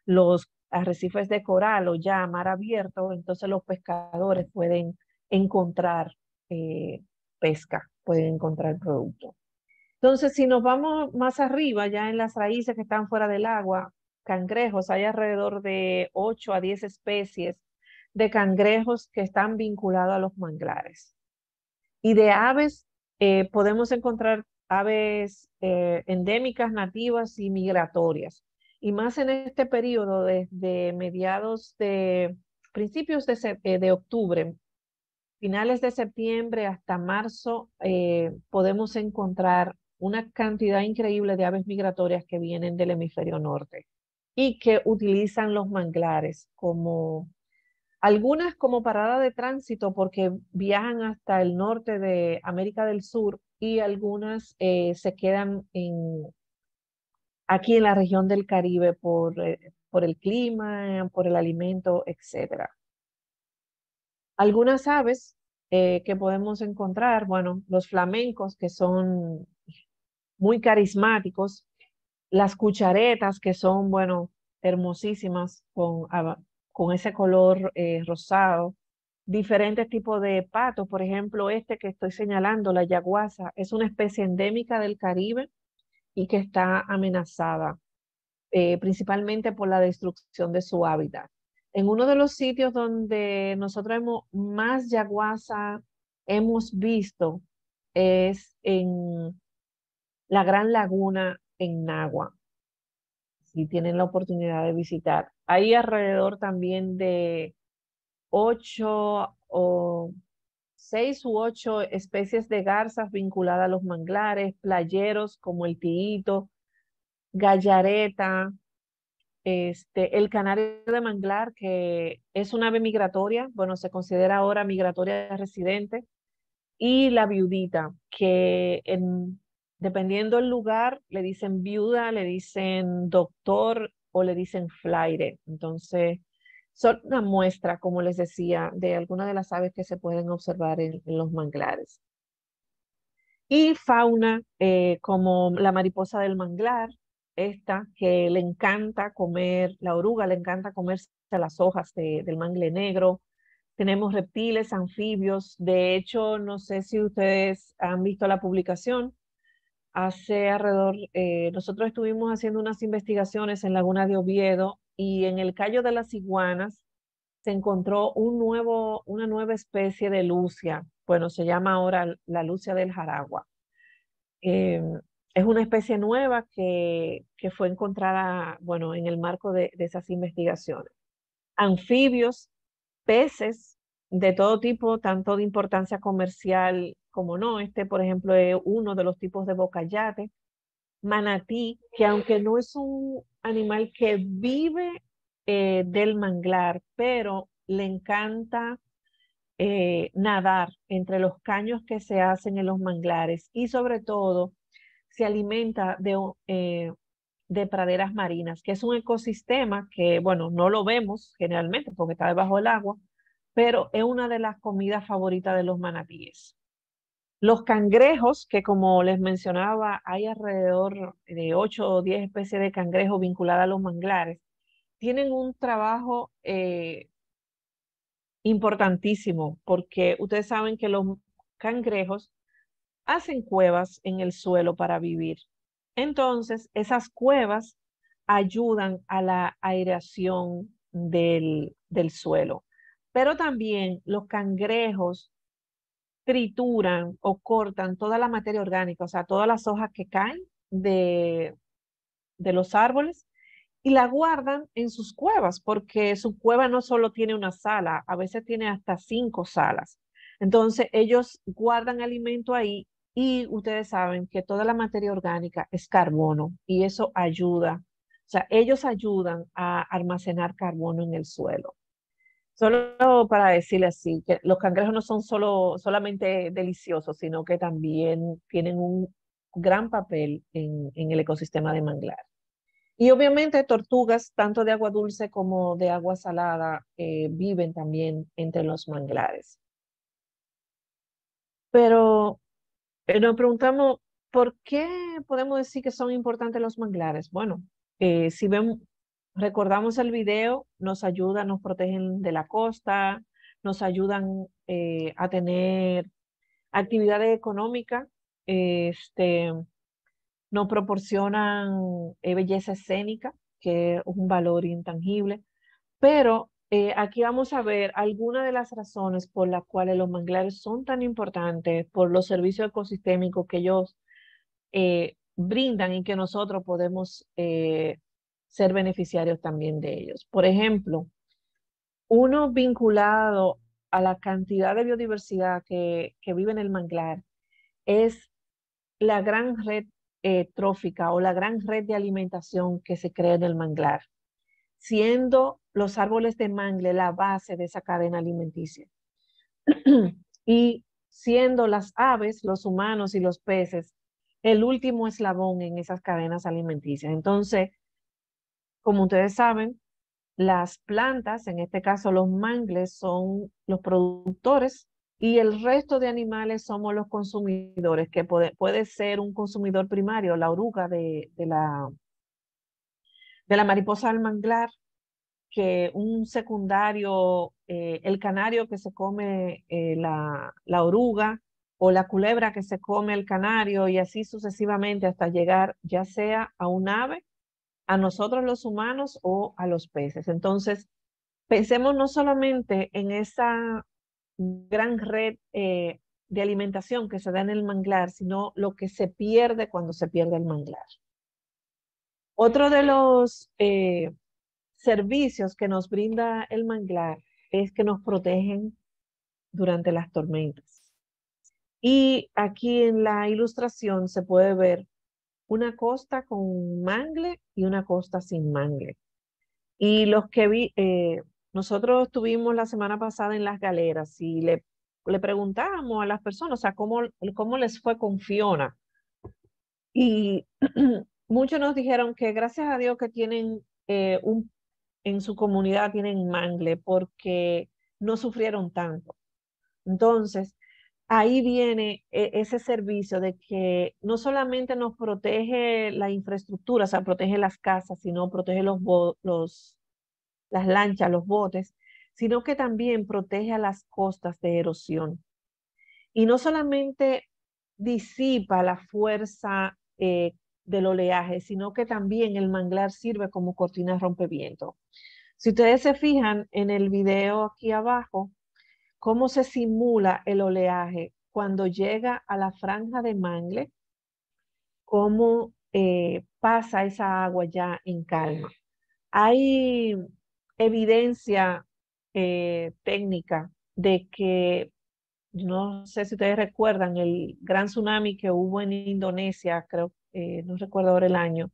los arrecifes de coral o ya mar abierto, entonces los pescadores pueden encontrar pesca, pueden encontrar producto. Entonces, si nos vamos más arriba, ya en las raíces que están fuera del agua, cangrejos, hay alrededor de 8 a 10 especies de cangrejos que están vinculados a los manglares. Y de aves, podemos encontrar aves endémicas, nativas y migratorias. Y más en este periodo, desde principios de octubre, finales de septiembre hasta marzo, podemos encontrar una cantidad increíble de aves migratorias que vienen del hemisferio norte y que utilizan los manglares como algunas como parada de tránsito porque viajan hasta el norte de América del Sur y algunas se quedan aquí en la región del Caribe por el clima, por el alimento, etc. Algunas aves que podemos encontrar, bueno, los flamencos que son muy carismáticos, las cucharetas que son, bueno, hermosísimas con ese color rosado, diferentes tipos de patos, por ejemplo, este que estoy señalando, la yaguasa, es una especie endémica del Caribe y que está amenazada, principalmente por la destrucción de su hábitat. En uno de los sitios donde nosotros más yaguasa hemos visto es en la Gran Laguna en Nagua, si tienen la oportunidad de visitar. Hay alrededor también de 8 o 6 u 8 especies de garzas vinculadas a los manglares, playeros como el tiito, gallareta, el canario de manglar, que es un ave migratoria, bueno, se considera ahora migratoria residente, y la viudita, que dependiendo del lugar, le dicen viuda, le dicen doctor o le dicen flaire. Entonces, son una muestra, como les decía, de algunas de las aves que se pueden observar en los manglares. Y fauna como la mariposa del manglar, esta que le encanta comer, la oruga le encanta comerse las hojas del mangle negro. Tenemos reptiles, anfibios. De hecho, no sé si ustedes han visto la publicación. Hace alrededor, nosotros estuvimos haciendo unas investigaciones en Laguna de Oviedo y en el Cayo de las Iguanas se encontró una nueva especie de lucia. Bueno, se llama ahora la lucia del Jaragua. Es una especie nueva que fue encontrada, bueno, en el marco de esas investigaciones. Anfibios, peces de todo tipo, tanto de importancia comercial como no. Por ejemplo, es uno de los tipos de bocayate. Manatí, que aunque no es un animal que vive del manglar, pero le encanta nadar entre los caños que se hacen en los manglares y sobre todo se alimenta de praderas marinas, que es un ecosistema que, bueno, no lo vemos generalmente porque está debajo del agua, pero es una de las comidas favoritas de los manatíes. Los cangrejos, que como les mencionaba, hay alrededor de 8 o 10 especies de cangrejos vinculadas a los manglares, tienen un trabajo importantísimo porque ustedes saben que los cangrejos hacen cuevas en el suelo para vivir. Entonces, esas cuevas ayudan a la aireación del suelo. Pero también los cangrejos trituran o cortan toda la materia orgánica, o sea, todas las hojas que caen de los árboles y la guardan en sus cuevas, porque su cueva no solo tiene una sala, a veces tiene hasta 5 salas. Entonces, ellos guardan alimento ahí y ustedes saben que toda la materia orgánica es carbono y eso ayuda, o sea, ellos ayudan a almacenar carbono en el suelo. Solo para decirle así, que los cangrejos no son solamente deliciosos, sino que también tienen un gran papel en el ecosistema de manglar. Y obviamente tortugas, tanto de agua dulce como de agua salada, viven también entre los manglares. Pero nos preguntamos, ¿por qué podemos decir que son importantes los manglares? Bueno, si recordamos el video, nos ayudan, nos protegen de la costa, nos ayudan a tener actividades económicas, nos proporcionan belleza escénica, que es un valor intangible, pero aquí vamos a ver algunas de las razones por las cuales los manglares son tan importantes, por los servicios ecosistémicos que ellos brindan y que nosotros podemos ser beneficiarios también de ellos. Por ejemplo, uno vinculado a la cantidad de biodiversidad que vive en el manglar es la gran red trófica o la gran red de alimentación que se crea en el manglar, siendo los árboles de mangle la base de esa cadena alimenticia. Y siendo las aves, los humanos y los peces el último eslabón en esas cadenas alimenticias. Entonces, como ustedes saben, las plantas, en este caso los mangles, son los productores y el resto de animales somos los consumidores, que puede ser un consumidor primario, la oruga de la mariposa del manglar, que un secundario, el canario que se come la oruga, o la culebra que se come el canario, y así sucesivamente hasta llegar ya sea a un ave, a nosotros los humanos o a los peces. Entonces, pensemos no solamente en esa gran red de alimentación que se da en el manglar, sino lo que se pierde cuando se pierde el manglar. Otro de los servicios que nos brinda el manglar es que nos protegen durante las tormentas. Y aquí en la ilustración se puede ver una costa con mangle y una costa sin mangle. Y los que nosotros estuvimos la semana pasada en las galeras y le preguntábamos a las personas, o sea, cómo les fue con Fiona. Y muchos nos dijeron que gracias a Dios que tienen en su comunidad tienen mangle porque no sufrieron tanto. Entonces, ahí viene ese servicio de que no solamente nos protege la infraestructura, o sea, protege las casas, sino protege las lanchas, los botes, sino que también protege a las costas de erosión. Y no solamente disipa la fuerza del oleaje, sino que también el manglar sirve como cortina rompeviento. Si ustedes se fijan en el video aquí abajo, cómo se simula el oleaje cuando llega a la franja de mangle, cómo pasa esa agua ya en calma. Hay evidencia técnica de que, no sé si ustedes recuerdan, el gran tsunami que hubo en Indonesia, creo, no recuerdo ahora el año,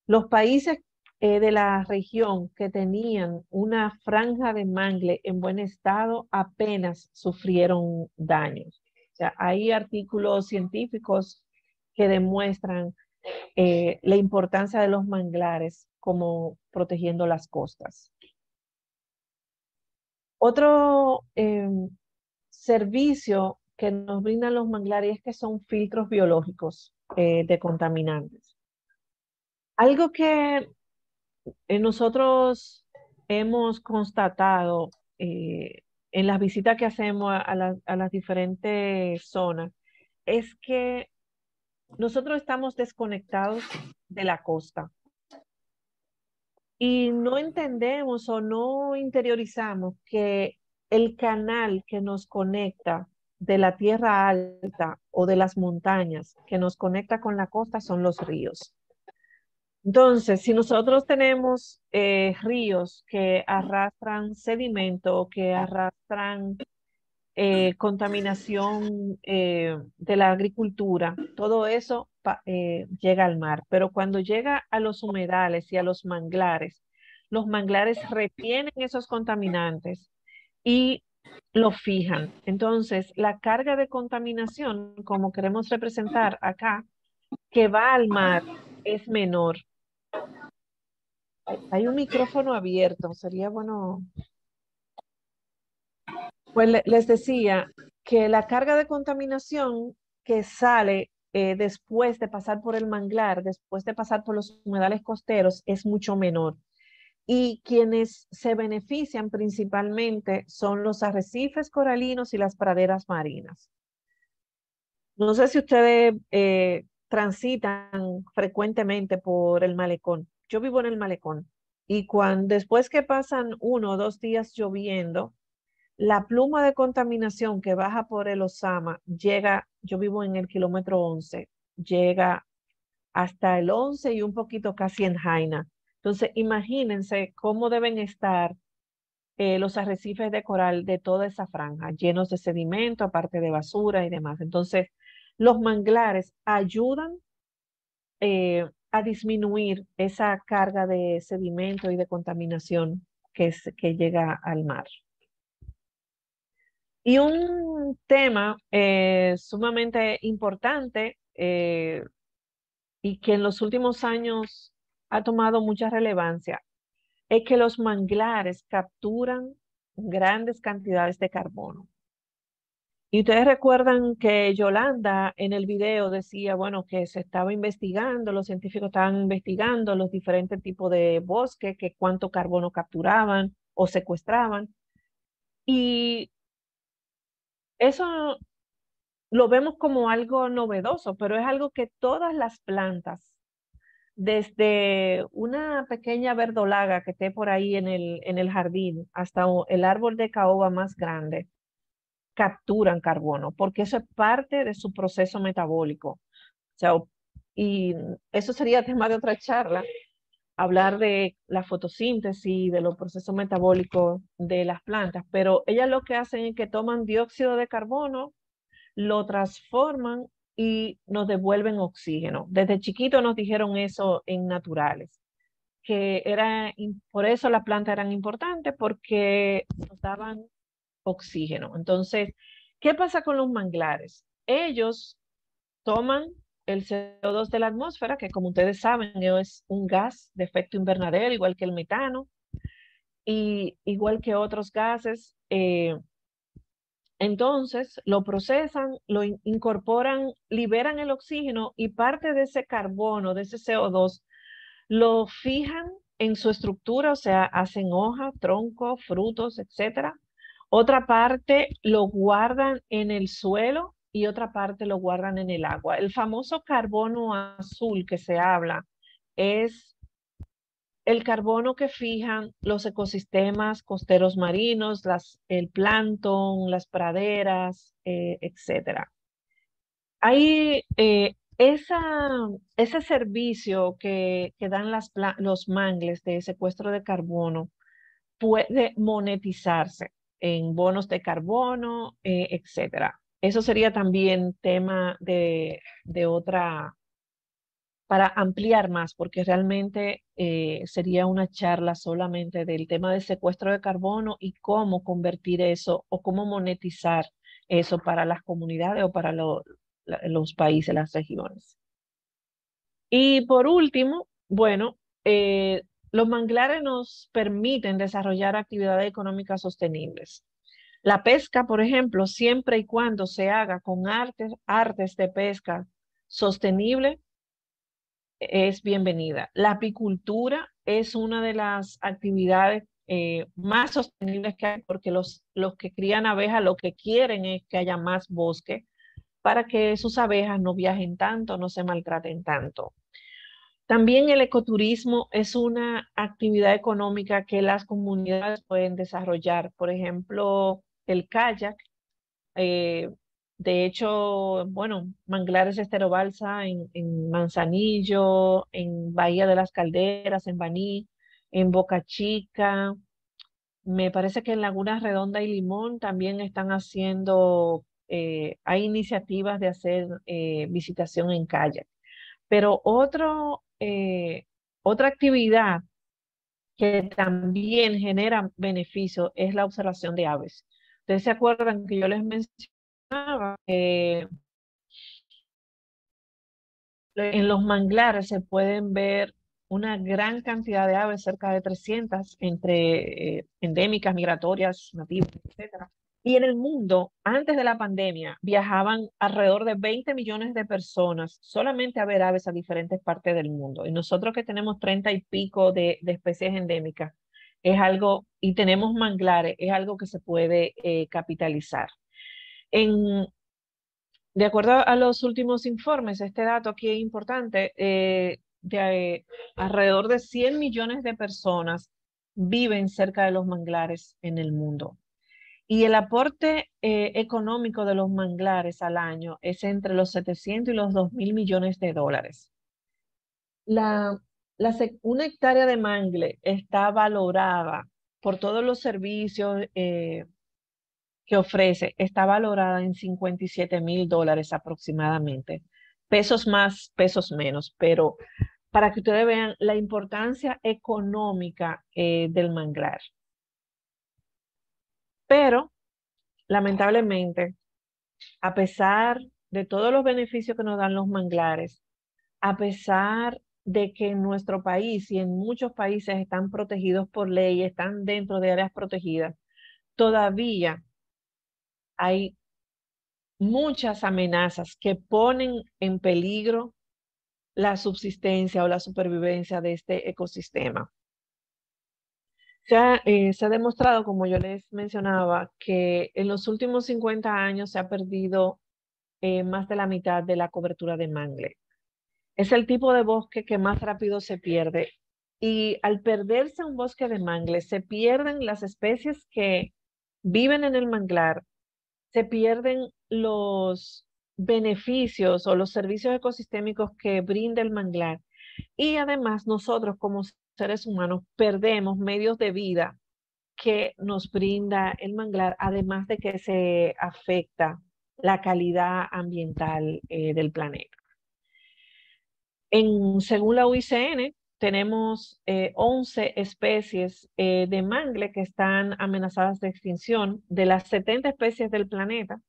los países de la región que tenían una franja de mangle en buen estado apenas sufrieron daños. O sea, hay artículos científicos que demuestran la importancia de los manglares como protegiendo las costas. Otro servicio que nos brindan los manglares es que son filtros biológicos de contaminantes. Algo que nosotros hemos constatado en las visitas que hacemos a las diferentes zonas es que nosotros estamos desconectados de la costa y no entendemos o no interiorizamos que el canal que nos conecta de la tierra alta o de las montañas que nos conecta con la costa son los ríos. Entonces, si nosotros tenemos ríos que arrastran sedimento, que arrastran contaminación de la agricultura, todo eso llega al mar. Pero cuando llega a los humedales y a los manglares retienen esos contaminantes y lo fijan. Entonces, la carga de contaminación, como queremos representar acá, que va al mar, es menor. Hay un micrófono abierto, sería bueno. Pues les decía que la carga de contaminación que sale después de pasar por el manglar, después de pasar por los humedales costeros, es mucho menor. Y quienes se benefician principalmente son los arrecifes coralinos y las praderas marinas. No sé si ustedes transitan frecuentemente por el malecón. Yo vivo en el malecón y después que pasan 1 o 2 días lloviendo, la pluma de contaminación que baja por el Osama llega, yo vivo en el kilómetro 11, llega hasta el 11 y un poquito casi en Jaina. Entonces, imagínense cómo deben estar los arrecifes de coral de toda esa franja, llenos de sedimento, aparte de basura y demás. Entonces, los manglares ayudan a disminuir esa carga de sedimento y de contaminación que llega al mar. Y un tema sumamente importante y que en los últimos años ha tomado mucha relevancia es que los manglares capturan grandes cantidades de carbono. Y ustedes recuerdan que Yolanda en el video decía, bueno, que se estaba investigando, los científicos estaban investigando los diferentes tipos de bosques, que cuánto carbono capturaban o secuestraban. Y eso lo vemos como algo novedoso, pero es algo que todas las plantas, desde una pequeña verdolaga que esté por ahí en el jardín hasta el árbol de caoba más grande, capturan carbono, porque eso es parte de su proceso metabólico. O sea, y eso sería tema de otra charla, hablar de la fotosíntesis, de los procesos metabólicos de las plantas, pero ellas lo que hacen es que toman dióxido de carbono, lo transforman y nos devuelven oxígeno. Desde chiquito nos dijeron eso en naturales, por eso las plantas eran importantes, porque nos daban oxígeno. Entonces, ¿qué pasa con los manglares? Ellos toman el CO2 de la atmósfera, que como ustedes saben es un gas de efecto invernadero, igual que el metano, y igual que otros gases. Entonces lo procesan, lo incorporan, liberan el oxígeno y parte de ese carbono, de ese CO2, lo fijan en su estructura, o sea, hacen hoja, tronco, frutos, etc. Otra parte lo guardan en el suelo y otra parte lo guardan en el agua. El famoso carbono azul que se habla es el carbono que fijan los ecosistemas costeros marinos, el plancton, las praderas, etc. Hay ese servicio que dan los mangles de secuestro de carbono puede monetizarse en bonos de carbono, etc. Eso sería también tema de otra, para ampliar más, porque realmente sería una charla solamente del tema de secuestro de carbono y cómo convertir eso o cómo monetizar eso para las comunidades o para los países, las regiones. Y por último, bueno, los manglares nos permiten desarrollar actividades económicas sostenibles. La pesca, por ejemplo, siempre y cuando se haga con artes de pesca sostenible, es bienvenida. La apicultura es una de las actividades más sostenibles que hay, porque los que crían abejas lo que quieren es que haya más bosque para que sus abejas no viajen tanto, no se maltraten tanto. También el ecoturismo es una actividad económica que las comunidades pueden desarrollar. Por ejemplo, el kayak. De hecho, bueno, Manglares Estero Balsa en Manzanillo, en Bahía de las Calderas, en Baní, en Boca Chica. Me parece que en Laguna Redonda y Limón también están haciendo, hay iniciativas de hacer visitación en kayak. Pero otra actividad que también genera beneficio es la observación de aves. Ustedes se acuerdan que yo les mencionaba que en los manglares se pueden ver una gran cantidad de aves, cerca de 300, entre endémicas, migratorias, nativas, etc. Y en el mundo, antes de la pandemia, viajaban alrededor de 20 millones de personas solamente a ver aves a diferentes partes del mundo. Y nosotros que tenemos 30 y pico de especies endémicas, es algo, y tenemos manglares, es algo que se puede capitalizar. De acuerdo a los últimos informes, este dato aquí es importante, alrededor de 100 millones de personas viven cerca de los manglares en el mundo. Y el aporte económico de los manglares al año es entre los 700 y los 2.000 millones de dólares. Una hectárea de mangle está valorada por todos los servicios que ofrece, está valorada en $57.000 aproximadamente. Pesos más, pesos menos, pero para que ustedes vean la importancia económica del manglar. Pero, lamentablemente, a pesar de todos los beneficios que nos dan los manglares, a pesar de que en nuestro país y en muchos países están protegidos por ley, están dentro de áreas protegidas, todavía hay muchas amenazas que ponen en peligro la subsistencia o la supervivencia de este ecosistema. Se ha demostrado, como yo les mencionaba, que en los últimos 50 años se ha perdido más de la mitad de la cobertura de mangle. Es el tipo de bosque que más rápido se pierde. Y al perderse un bosque de mangle, se pierden las especies que viven en el manglar, se pierden los beneficios o los servicios ecosistémicos que brinda el manglar. Y además nosotros como seres humanos perdemos medios de vida que nos brinda el manglar, además de que se afecta la calidad ambiental del planeta. Según la UICN, tenemos 11 especies de mangle que están amenazadas de extinción de las 70 especies del planeta.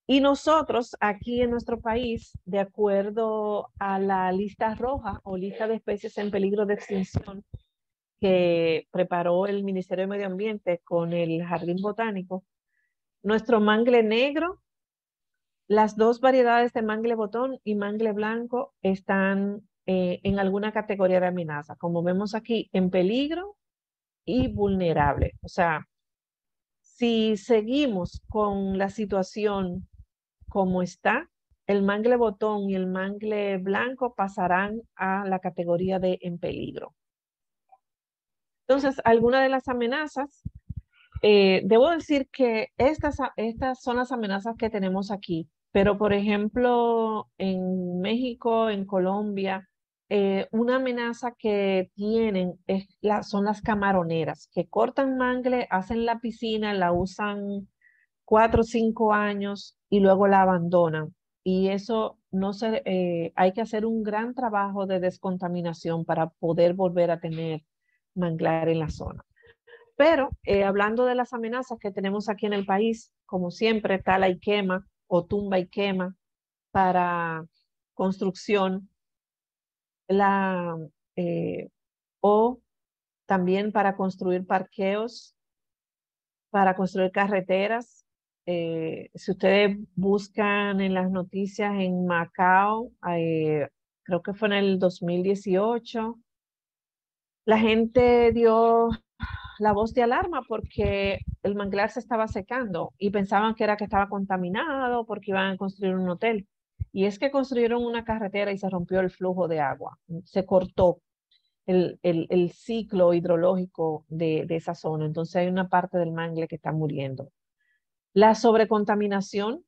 Y nosotros aquí en nuestro país, de acuerdo a la lista roja o lista de especies en peligro de extinción que preparó el Ministerio de Medio Ambiente con el Jardín Botánico, nuestro mangle negro, las dos variedades de mangle botón y mangle blanco están en alguna categoría de amenaza, como vemos aquí, en peligro y vulnerable. O sea, si seguimos con la situación como está, el mangle botón y el mangle blanco pasarán a la categoría de en peligro. Entonces, algunas de las amenazas, debo decir que estas son las amenazas que tenemos aquí, pero por ejemplo, en México, en Colombia, una amenaza que tienen son las camaroneras, que cortan mangle, hacen la piscina, la usan 4 o 5 años y luego la abandonan. Y eso hay que hacer un gran trabajo de descontaminación para poder volver a tener manglar en la zona. Pero hablando de las amenazas que tenemos aquí en el país, como siempre, tala y quema o tumba y quema para construcción, o también para construir parqueos, para construir carreteras. Si ustedes buscan en las noticias en Macao, creo que fue en el 2018, la gente dio la voz de alarma porque el manglar se estaba secando y pensaban que era que estaba contaminado porque iban a construir un hotel. Y es que construyeron una carretera y se rompió el flujo de agua, se cortó el ciclo hidrológico de esa zona. Entonces hay una parte del mangle que está muriendo. La sobrecontaminación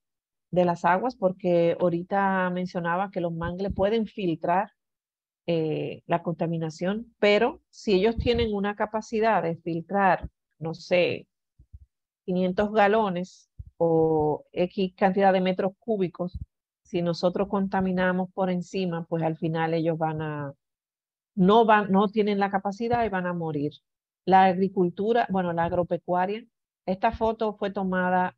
de las aguas, porque ahorita mencionaba que los mangles pueden filtrar la contaminación, pero si ellos tienen una capacidad de filtrar, no sé, 500 galones o X cantidad de metros cúbicos, si nosotros contaminamos por encima, pues al final ellos no tienen la capacidad y van a morir. La agricultura, bueno, la agropecuaria, esta foto fue tomada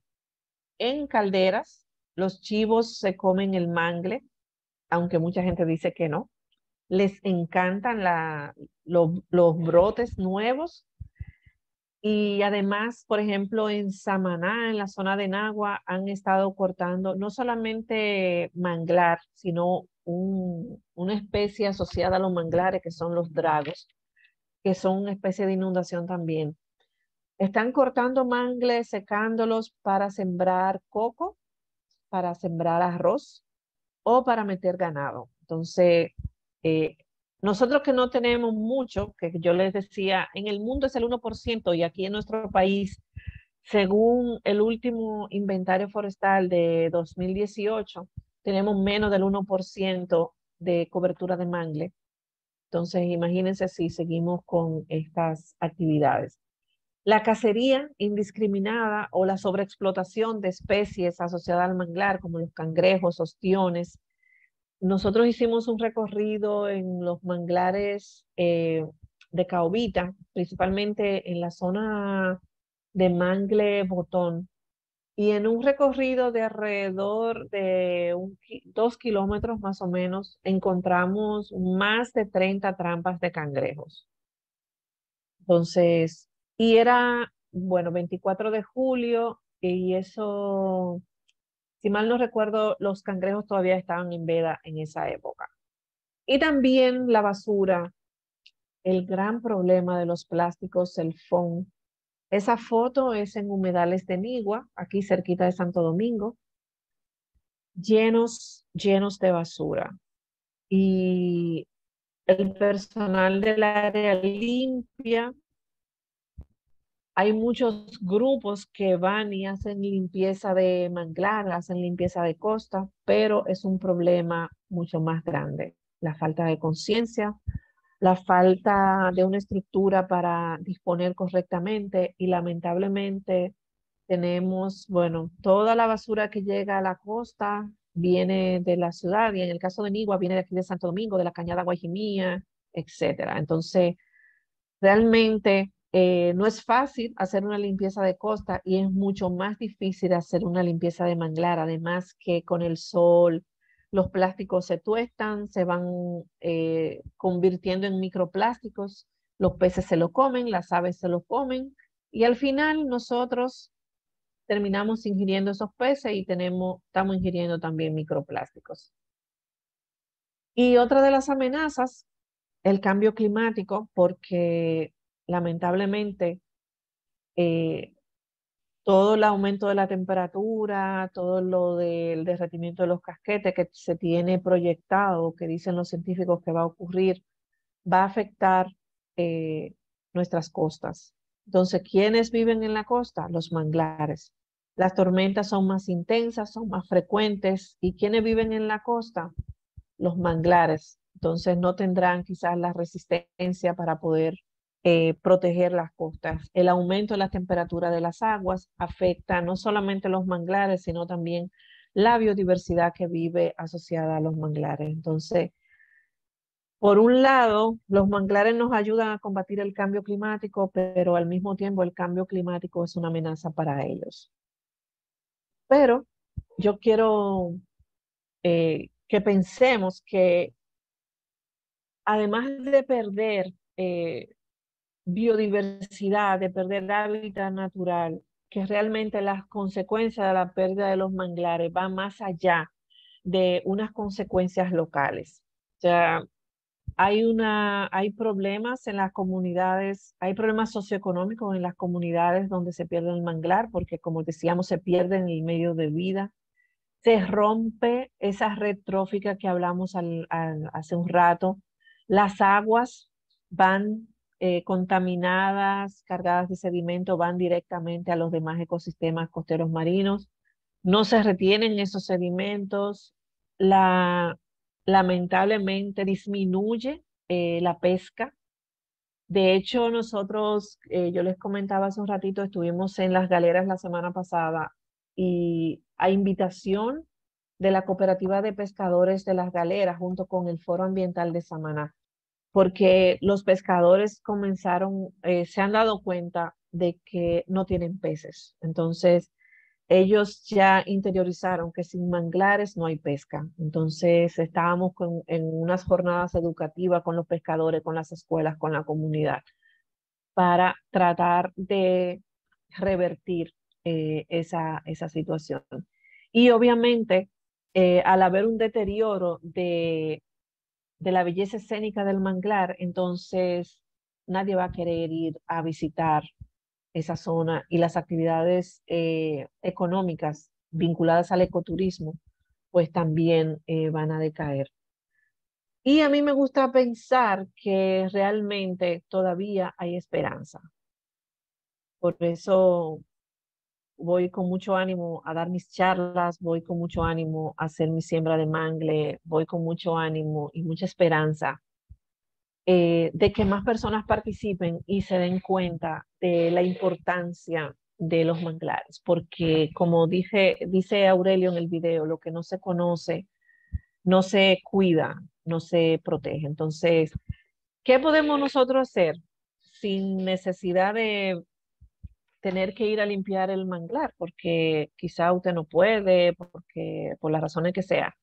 en calderas, los chivos se comen el mangle, aunque mucha gente dice que no. Les encantan los brotes nuevos. Y además, por ejemplo, en Samaná, en la zona de Nagua, han estado cortando no solamente manglar, sino una especie asociada a los manglares, que son los dragos, que son una especie de inundación también. Están cortando mangles, secándolos para sembrar coco para sembrar arroz o para meter ganado. Entonces, nosotros que no tenemos mucho, que yo les decía, en el mundo es el 1% y aquí en nuestro país, según el último inventario forestal de 2018, tenemos menos del 1% de cobertura de mangle. Entonces, imagínense si seguimos con estas actividades. La cacería indiscriminada o la sobreexplotación de especies asociadas al manglar, como los cangrejos, ostiones. Nosotros hicimos un recorrido en los manglares de Caobita, principalmente en la zona de Mangle Botón, y en un recorrido de alrededor de 2 kilómetros más o menos, encontramos más de 30 trampas de cangrejos. Entonces, y era, bueno, 24 de julio, y eso, si mal no recuerdo, los cangrejos todavía estaban en veda en esa época. Y también la basura, el gran problema de los plásticos, el foam. Esa foto es en humedales de Nigua, aquí cerquita de Santo Domingo, llenos de basura. Y el personal del área limpia, hay muchos grupos que van y hacen limpieza de manglar, hacen limpieza de costa, pero es un problema mucho más grande. La falta de conciencia, la falta de una estructura para disponer correctamente y lamentablemente tenemos, bueno, toda la basura que llega a la costa viene de la ciudad y en el caso de Nigua viene de aquí de Santo Domingo, de la Cañada Guajimía, etcétera. Entonces, realmente no es fácil hacer una limpieza de costa y es mucho más difícil hacer una limpieza de manglar. Además que con el sol los plásticos se tuestan, se van convirtiendo en microplásticos, los peces se lo comen, las aves se lo comen y al final nosotros terminamos ingiriendo esos peces y estamos ingiriendo también microplásticos. Y otra de las amenazas, el cambio climático, porque lamentablemente todo el aumento de la temperatura, todo lo del derretimiento de los casquetes que se tiene proyectado, que dicen los científicos que va a ocurrir, va a afectar nuestras costas. Entonces, ¿quiénes viven en la costa? Los manglares. Las tormentas son más intensas, son más frecuentes. ¿Y quiénes viven en la costa? Los manglares. Entonces no tendrán quizás la resistencia para poder proteger las costas. El aumento de la temperatura de las aguas afecta no solamente los manglares, sino también la biodiversidad que vive asociada a los manglares. Entonces, por un lado, los manglares nos ayudan a combatir el cambio climático, pero al mismo tiempo el cambio climático es una amenaza para ellos. Pero yo quiero que pensemos que además de perder biodiversidad, de perder hábitat natural, que realmente las consecuencias de la pérdida de los manglares van más allá de unas consecuencias locales. O sea, hay problemas en las comunidades, hay problemas socioeconómicos en las comunidades donde se pierde el manglar, porque como decíamos, se pierde en el medio de vida. Se rompe esa red trófica que hablamos hace un rato. Las aguas van contaminadas, cargadas de sedimento, van directamente a los demás ecosistemas costeros marinos. No se retienen esos sedimentos. Lamentablemente disminuye la pesca. De hecho, nosotros, yo les comentaba hace un ratito, estuvimos en las galeras la semana pasada y a invitación de la Cooperativa de Pescadores de las Galeras junto con el Foro Ambiental de Samaná, porque los pescadores se han dado cuenta de que no tienen peces. Entonces, ellos ya interiorizaron que sin manglares no hay pesca. Entonces, estábamos en unas jornadas educativas con los pescadores, con las escuelas, con la comunidad, para tratar de revertir esa situación. Y obviamente, al haber un deterioro de la belleza escénica del manglar, entonces nadie va a querer ir a visitar esa zona y las actividades económicas vinculadas al ecoturismo, pues también van a decaer. Y a mí me gusta pensar que realmente todavía hay esperanza. Por eso voy con mucho ánimo a dar mis charlas, voy con mucho ánimo a hacer mi siembra de mangle, voy con mucho ánimo y mucha esperanza de que más personas participen y se den cuenta de la importancia de los manglares, porque como dice Aurelio en el video, lo que no se conoce no se cuida, no se protege. Entonces, ¿qué podemos nosotros hacer sin necesidad de tener que ir a limpiar el manglar? Porque quizá usted no puede, porque por las razones que sea.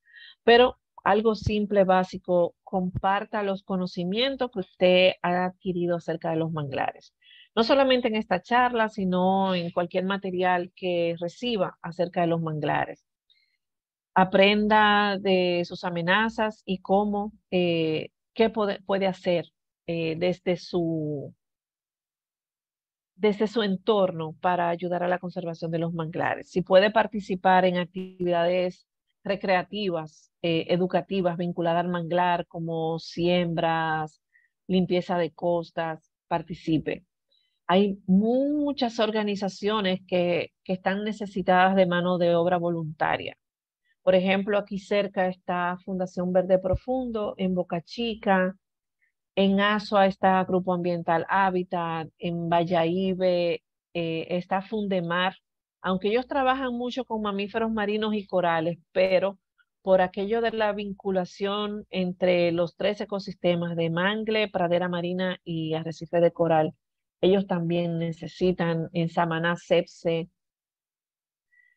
Pero algo simple, básico, comparta los conocimientos que usted ha adquirido acerca de los manglares. No solamente en esta charla, sino en cualquier material que reciba acerca de los manglares. Aprenda de sus amenazas y cómo, qué puede hacer desde su entorno para ayudar a la conservación de los manglares. Si puede participar en actividades recreativas, educativas vinculadas al manglar, como siembras, limpieza de costas, participe. Hay muchas organizaciones que están necesitadas de mano de obra voluntaria. Por ejemplo, aquí cerca está Fundación Verde Profundo, en Boca Chica, en Azua está Grupo Ambiental Hábitat, en Valladolid está Fundemar, aunque ellos trabajan mucho con mamíferos marinos y corales, pero por aquello de la vinculación entre los tres ecosistemas de mangle, pradera marina y arrecife de coral, ellos también necesitan en Samaná, Cepse,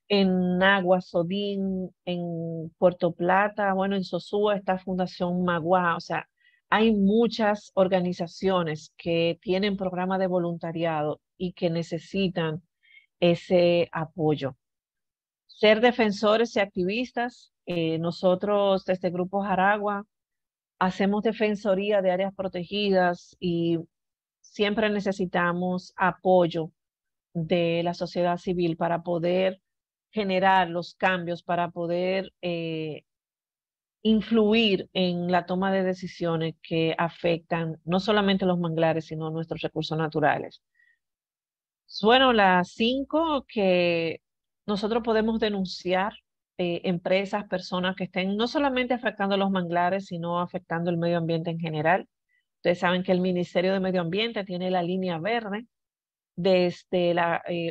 en Nagua, Sodín, en Puerto Plata, bueno, en Sosúa está Fundación Magua, o sea, hay muchas organizaciones que tienen programas de voluntariado y que necesitan ese apoyo. Ser defensores y activistas, nosotros desde Grupo Jaragua hacemos defensoría de áreas protegidas y siempre necesitamos apoyo de la sociedad civil para poder generar los cambios, para poder influir en la toma de decisiones que afectan no solamente los manglares, sino nuestros recursos naturales. Bueno, las 5 que nosotros podemos denunciar empresas, personas que estén no solamente afectando los manglares, sino afectando el medio ambiente en general. Ustedes saben que el Ministerio de Medio Ambiente tiene la línea verde.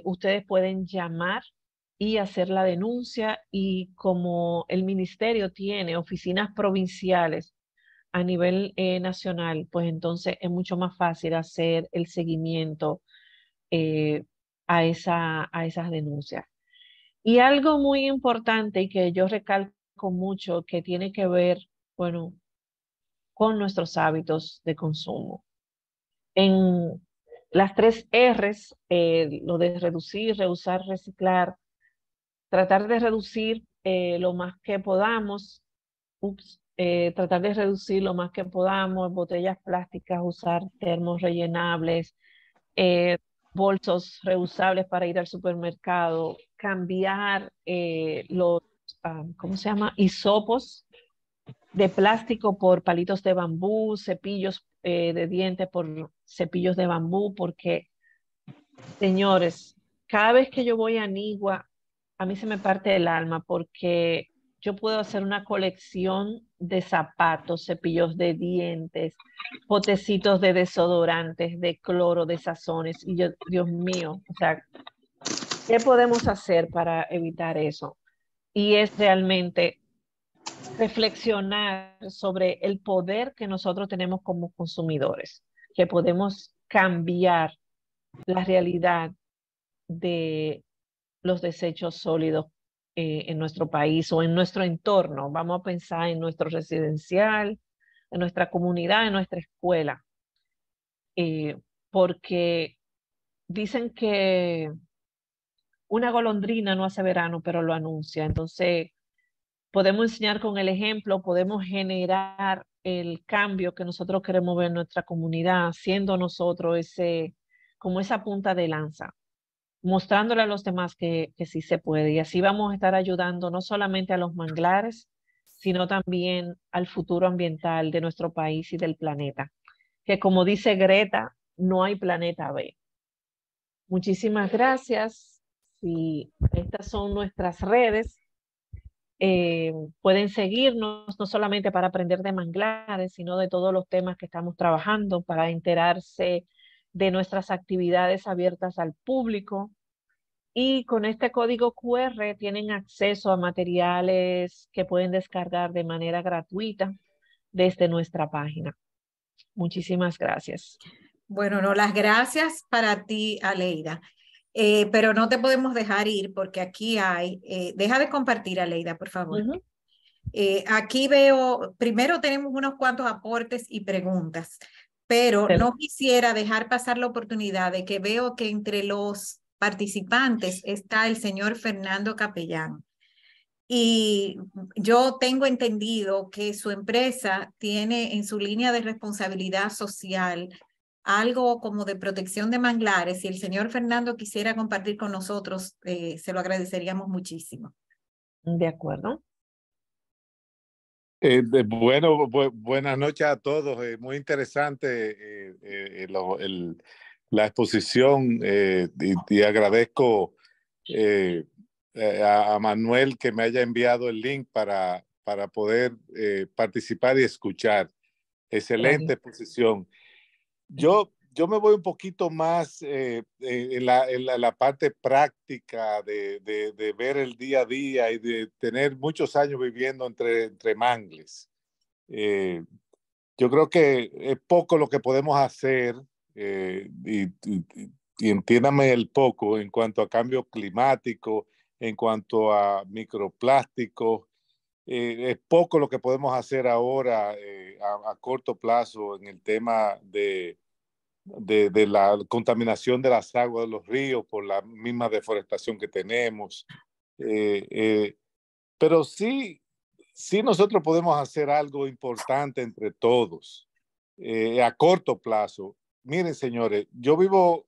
Ustedes pueden llamar y hacer la denuncia, y como el ministerio tiene oficinas provinciales a nivel nacional, pues entonces es mucho más fácil hacer el seguimiento eh, a esas denuncias. Y algo muy importante y que yo recalco mucho, que tiene que ver, bueno, con nuestros hábitos de consumo. En las 3 R's, lo de reducir, reusar, reciclar, tratar de reducir lo más que podamos, tratar de reducir lo más que podamos, botellas plásticas, usar termos rellenables, bolsos reusables para ir al supermercado, cambiar ¿cómo se llama? Hisopos de plástico por palitos de bambú, cepillos de dientes por cepillos de bambú, porque, señores, cada vez que yo voy a Anigua, a mí se me parte el alma, porque yo puedo hacer una colección de zapatos, cepillos de dientes, potecitos de desodorantes, de cloro, de sazones, y yo, Dios mío, o sea, ¿qué podemos hacer para evitar eso? Y es realmente reflexionar sobre el poder que nosotros tenemos como consumidores, que podemos cambiar la realidad de los desechos sólidos en nuestro país o en nuestro entorno. Vamos a pensar en nuestro residencial, en nuestra comunidad, en nuestra escuela, porque dicen que una golondrina no hace verano, pero lo anuncia. Entonces, podemos enseñar con el ejemplo, podemos generar el cambio que nosotros queremos ver en nuestra comunidad, siendo nosotros como esa punta de lanza. mostrándole a los demás que sí se puede. Y así vamos a estar ayudando no solamente a los manglares, sino también al futuro ambiental de nuestro país y del planeta. Que como dice Greta, no hay planeta B. Muchísimas gracias. Si estas son nuestras redes, pueden seguirnos no solamente para aprender de manglares, sino de todos los temas que estamos trabajando, para enterarse de nuestras actividades abiertas al público. Y con este código QR tienen acceso a materiales que pueden descargar de manera gratuita desde nuestra página. Muchísimas gracias. Bueno, no, las gracias para ti, Aleida. Pero no te podemos dejar ir porque aquí hay, deja de compartir, Aleida, por favor. Aquí veo, primero tenemos unos cuantos aportes y preguntas, pero no quisiera dejar pasar la oportunidad de que veo que entre los participantes está el señor Fernando Capellán. Y yo tengo entendido que su empresa tiene en su línea de responsabilidad social algo como de protección de manglares. Si el señor Fernando quisiera compartir con nosotros, se lo agradeceríamos muchísimo. De acuerdo. Bueno, buenas noches a todos. Muy interesante la exposición y agradezco a Manuel que me haya enviado el link para poder participar y escuchar. Excelente exposición. Yo me voy un poquito más en la parte práctica de ver el día a día y de tener muchos años viviendo entre mangles. Yo creo que es poco lo que podemos hacer y entiéndame el poco en cuanto a cambio climático, en cuanto a microplásticos. Es poco lo que podemos hacer ahora a corto plazo en el tema de la contaminación de las aguas de los ríos por la misma deforestación que tenemos. Pero sí nosotros podemos hacer algo importante entre todos a corto plazo. Miren, señores, yo vivo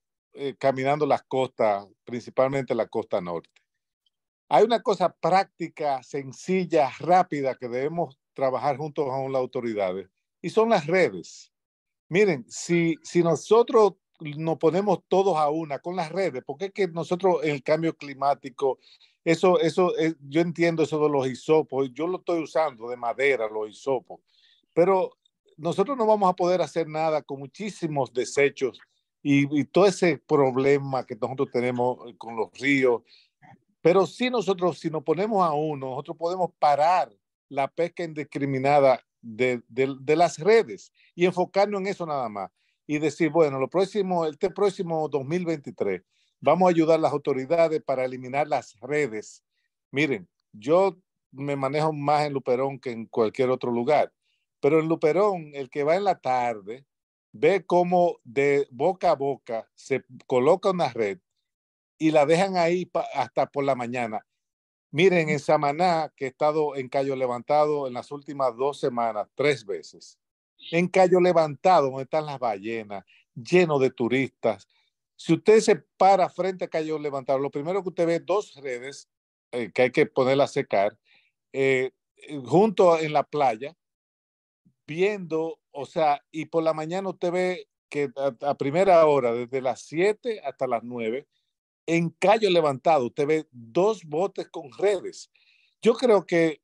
caminando las costas, principalmente la costa norte. Hay una cosa práctica, sencilla, rápida que debemos trabajar juntos con las autoridades y son las redes. Miren, si nosotros nos ponemos todos a una con las redes, porque es que nosotros en el cambio climático, yo entiendo eso de los hisopos, yo lo estoy usando de madera, los hisopos, pero nosotros no vamos a poder hacer nada con muchísimos desechos y todo ese problema que nosotros tenemos con los ríos. Pero si nosotros, si nos ponemos a uno, nosotros podemos parar la pesca indiscriminada de las redes y enfocarnos en eso nada más. Y decir, bueno, este próximo 2023 vamos a ayudar a las autoridades para eliminar las redes. Miren, yo me manejo más en Luperón que en cualquier otro lugar, pero en Luperón, el que va en la tarde ve cómo de boca a boca se coloca una red y la dejan ahí hasta por la mañana. Miren, en Samaná, que he estado en Cayo Levantado en las últimas 2 semanas, 3 veces. En Cayo Levantado, donde están las ballenas, lleno de turistas. Si usted se para frente a Cayo Levantado, lo primero que usted ve 2 redes que hay que ponerlas a secar, junto en la playa, viendo, o sea, y por la mañana usted ve que a primera hora, desde las 7 hasta las 9, en Cayo Levantado, usted ve 2 botes con redes. Yo creo que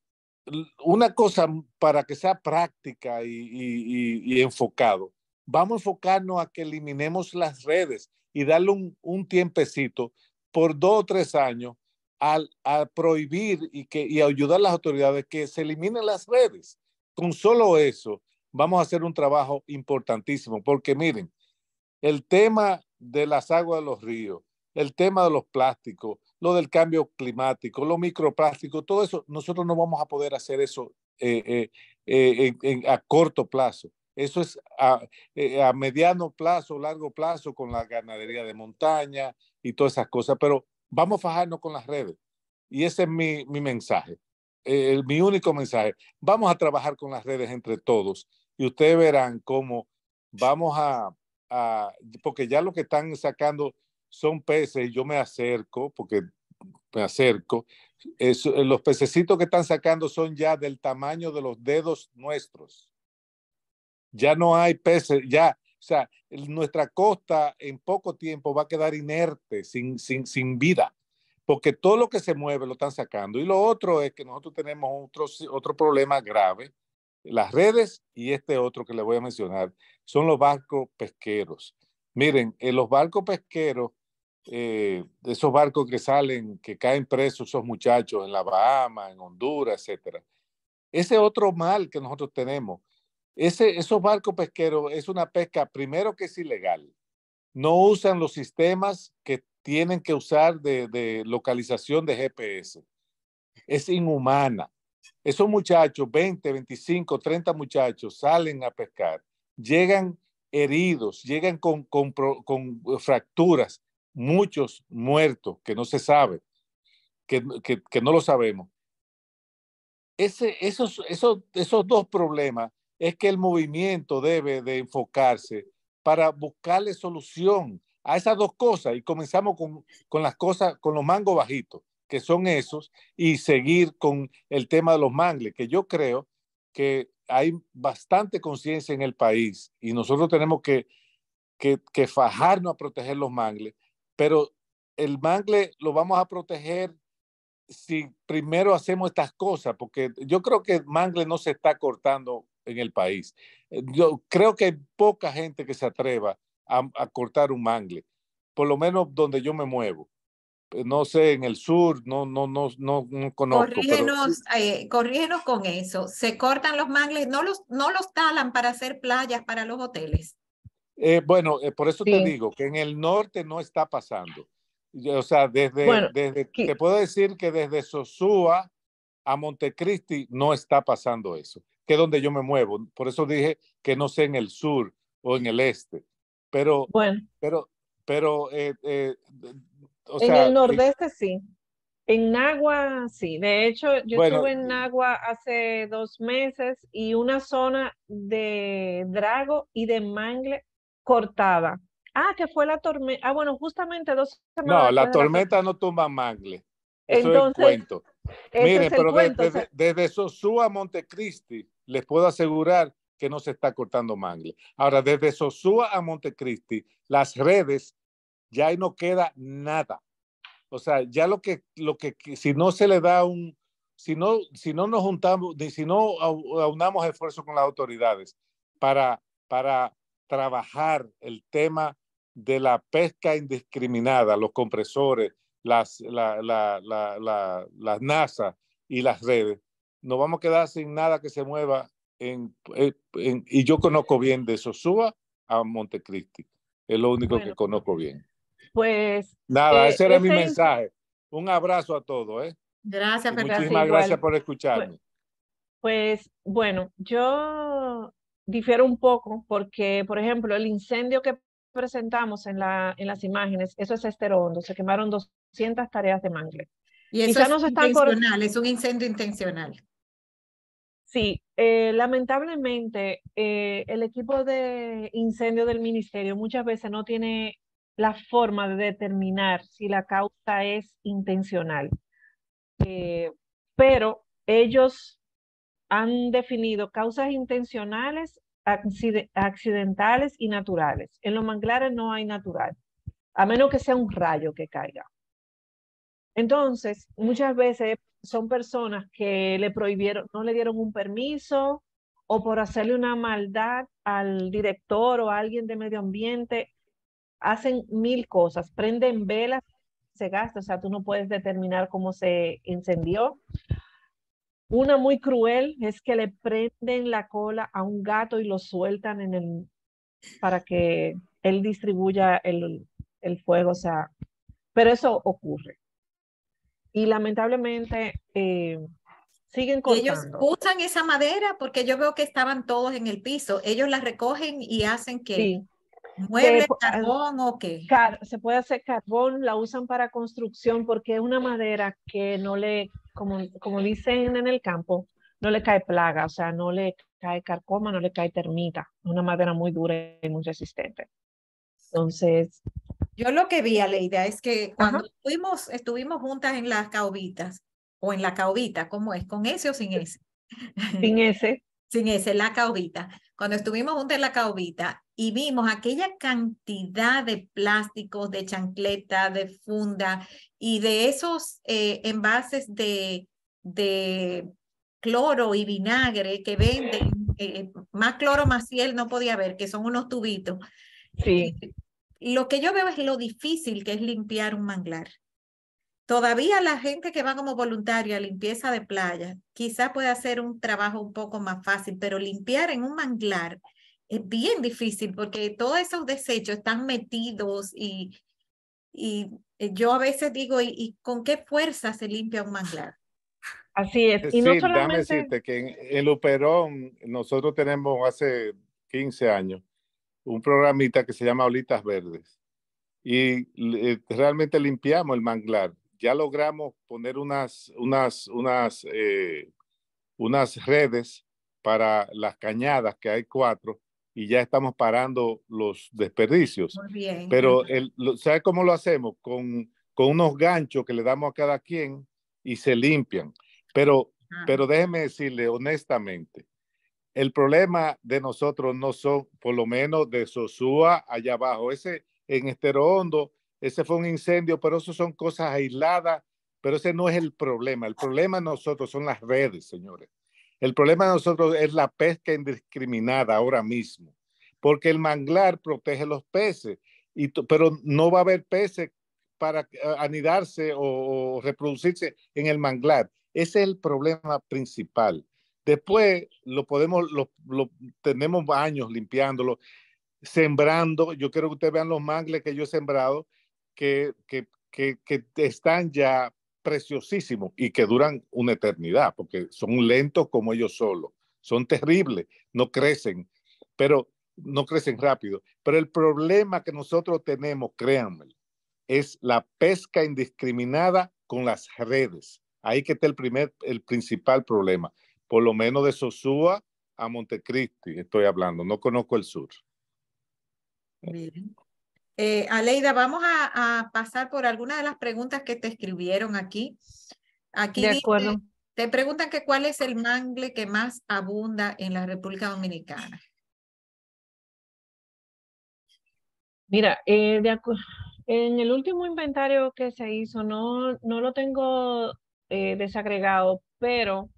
una cosa para que sea práctica y enfocado, vamos a enfocarnos a que eliminemos las redes y darle un tiempecito por 2 o 3 años a prohibir y ayudar a las autoridades que se eliminen las redes. Con solo eso vamos a hacer un trabajo importantísimo, porque miren, el tema de las aguas de los ríos, el tema de los plásticos, lo del cambio climático, los microplásticos, todo eso, nosotros no vamos a poder hacer eso a corto plazo. Eso es a mediano plazo, largo plazo, con la ganadería de montaña y todas esas cosas, pero vamos a fajarnos con las redes. Y ese es mi mensaje, mi único mensaje. Vamos a trabajar con las redes entre todos y ustedes verán cómo vamos porque ya lo que están sacando son peces, y yo me acerco, porque me acerco, los pececitos que están sacando son ya del tamaño de los dedos nuestros. Ya no hay peces, ya, o sea, nuestra costa en poco tiempo va a quedar inerte, sin vida, porque todo lo que se mueve lo están sacando. Y lo otro es que nosotros tenemos otro problema grave. Las redes y este otro que le voy a mencionar son los barcos pesqueros. Miren, en los barcos pesqueros, esos barcos que salen, que caen presos esos muchachos en la Bahama, en Honduras, etcétera. Ese otro mal que nosotros tenemos, esos barcos pesqueros es una pesca, primero, que es ilegal. No usan los sistemas que tienen que usar de localización de GPS. Es inhumana. Esos muchachos, 20, 25, 30 muchachos, salen a pescar, llegan heridos, llegan con fracturas, muchos muertos, que no se sabe, que no lo sabemos. Esos dos problemas es que el movimiento debe de enfocarse para buscarle solución a esas dos cosas, y comenzamos con las cosas, con los mangos bajitos, que son esos, y seguir con el tema de los mangles, que yo creo que hay bastante conciencia en el país y nosotros tenemos que fajarnos a proteger los mangles, pero el mangle lo vamos a proteger si primero hacemos estas cosas, porque yo creo que el mangle no se está cortando en el país. Yo creo que hay poca gente que se atreva a cortar un mangle, por lo menos donde yo me muevo. No sé, en el sur, no conozco. Corrígenos, corrígenos con eso. ¿Se cortan los mangles? ¿No los talan para hacer playas para los hoteles? Bueno, por eso Sí. te digo que en el norte no está pasando. O sea, te puedo decir que desde Sosúa a Montecristi no está pasando eso, que es donde yo me muevo. Por eso dije que no sé en el sur o en el este. Pero, bueno, o en sea, el nordeste sí. En Nagua sí. De hecho, yo estuve en Nagua hace 2 meses y una zona de drago y de mangle cortada. Que fue la tormenta. Bueno, justamente 2 semanas no, la después de tormenta no tumba mangle. Eso es el Entonces, cuento. ese Miren, es el pero cuento. O sea, desde Sosúa a Montecristi, les puedo asegurar que no se está cortando mangle. Ahora, desde Sosúa a Montecristi, las redes, ya ahí no queda nada. O sea, ya si no se le da si no nos juntamos, ni si no aunamos esfuerzos con las autoridades para trabajar el tema de la pesca indiscriminada, los compresores, las NASA y las redes, nos vamos a quedar sin nada que se mueva y yo conozco bien de Sosúa a Montecristi. Es lo único que conozco bien. Pues nada, ese era mi mensaje. Un abrazo a todos, ¿eh? Gracias, muchísimas gracias por escucharme. Pues bueno, yo difiero un poco porque, por ejemplo, el incendio que presentamos en las imágenes, eso es Estero Hondo, se quemaron 200 tareas de mangle. Y eso es intencional, es un incendio intencional. Sí, lamentablemente el equipo de incendio del ministerio muchas veces no tiene la forma de determinar si la causa es intencional. Pero ellos han definido causas intencionales, accidentales y naturales. En los manglares no hay natural, a menos que sea un rayo que caiga. Entonces, muchas veces son personas que no le dieron un permiso, o por hacerle una maldad al director o a alguien de medio ambiente, hacen 1000 cosas, prenden velas, se gasta, o sea, tú no puedes determinar cómo se incendió. Una muy cruel es que le prenden la cola a un gato y lo sueltan para que él distribuya el fuego, o sea, pero eso ocurre. Y lamentablemente siguen cortando. Y ellos usan esa madera porque yo veo que estaban todos en el piso. Ellos la recogen y hacen ¿qué? Sí. ¿Muebles, carbón o qué? Se puede hacer carbón, la usan para construcción porque es una madera que no le, como dicen en el campo, no le cae plaga, o sea, no le cae carcoma, no le cae termita. Es una madera muy dura y muy resistente. Entonces, Yo lo que vi, Aleida, es que cuando Ajá. estuvimos juntas en las caubitas, o en la caubita, ¿cómo es? ¿Con ese o sin ese? Sin ese. Sin ese, la caubita. Cuando estuvimos juntos en la caubita y vimos aquella cantidad de plásticos, de chancleta, de funda y de esos envases de cloro y vinagre que venden, más cloro más hiel no podía haber, que son unos tubitos. Sí. Lo que yo veo es lo difícil que es limpiar un manglar. Todavía la gente que va como voluntario a limpieza de playa, quizá puede hacer un trabajo un poco más fácil, pero limpiar en un manglar es bien difícil porque todos esos desechos están metidos y yo a veces digo, ¿y con qué fuerza se limpia un manglar? Así es. Y no Sí, déjame solamente, decirte que en Luperón nosotros tenemos hace 15 años un programita que se llama Olitas Verdes y realmente limpiamos el manglar. Ya logramos poner unas redes para las cañadas, que hay 4, y ya estamos parando los desperdicios. Muy bien. Pero, ¿sabe cómo lo hacemos? Con unos ganchos que le damos a cada quien y se limpian. Pero déjeme decirle honestamente, el problema de nosotros no son, por lo menos de Sosúa allá abajo. Ese en Estero Hondo, ese fue un incendio, pero eso son cosas aisladas, pero ese no es el problema. El problema de nosotros son las redes, señores. El problema de nosotros es la pesca indiscriminada ahora mismo, porque el manglar protege los peces, pero no va a haber peces para anidarse o reproducirse en el manglar. Ese es el problema principal. Después lo tenemos años limpiándolo, sembrando. Yo quiero que ustedes vean los mangles que yo he sembrado, que están ya preciosísimos y que duran una eternidad, porque son lentos como ellos solos. Son terribles, no crecen, pero no crecen rápido. Pero el problema que nosotros tenemos, créanme, es la pesca indiscriminada con las redes. Ahí que está el principal problema. Por lo menos de Sosúa a Montecristi estoy hablando, no conozco el sur. Bien. Aleida, vamos a pasar por algunas de las preguntas que te escribieron aquí. Aquí de dice, acuerdo. te preguntan que cuál es el mangle que más abunda en la República Dominicana. Mira, en el último inventario que se hizo, no lo tengo desagregado, pero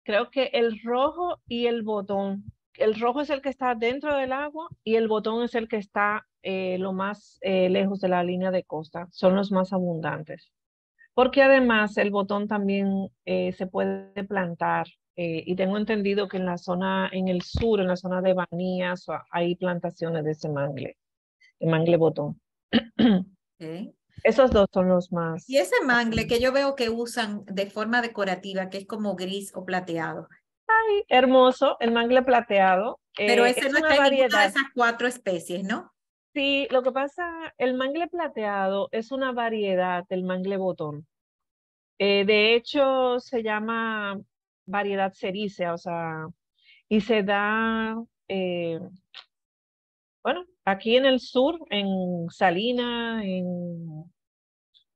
creo que el rojo y el botón. El rojo es el que está dentro del agua y el botón es el que está lo más lejos de la línea de costa. Son los más abundantes. Porque además el botón también se puede plantar. Y tengo entendido que en la zona, en el sur, en la zona de Banías, hay plantaciones de ese mangle, el mangle botón. Okay. Esos dos son los más. Y ese mangle que yo veo que usan de forma decorativa, que es como gris o plateado. Ay, hermoso, el mangle plateado. Pero ese es no una está en ninguna de variedad. esas 4 especies, ¿no? Sí, lo que pasa, el mangle plateado es una variedad del mangle botón. De hecho, se llama variedad cerícea, o sea, y se da, bueno, aquí en el sur, en Salina, en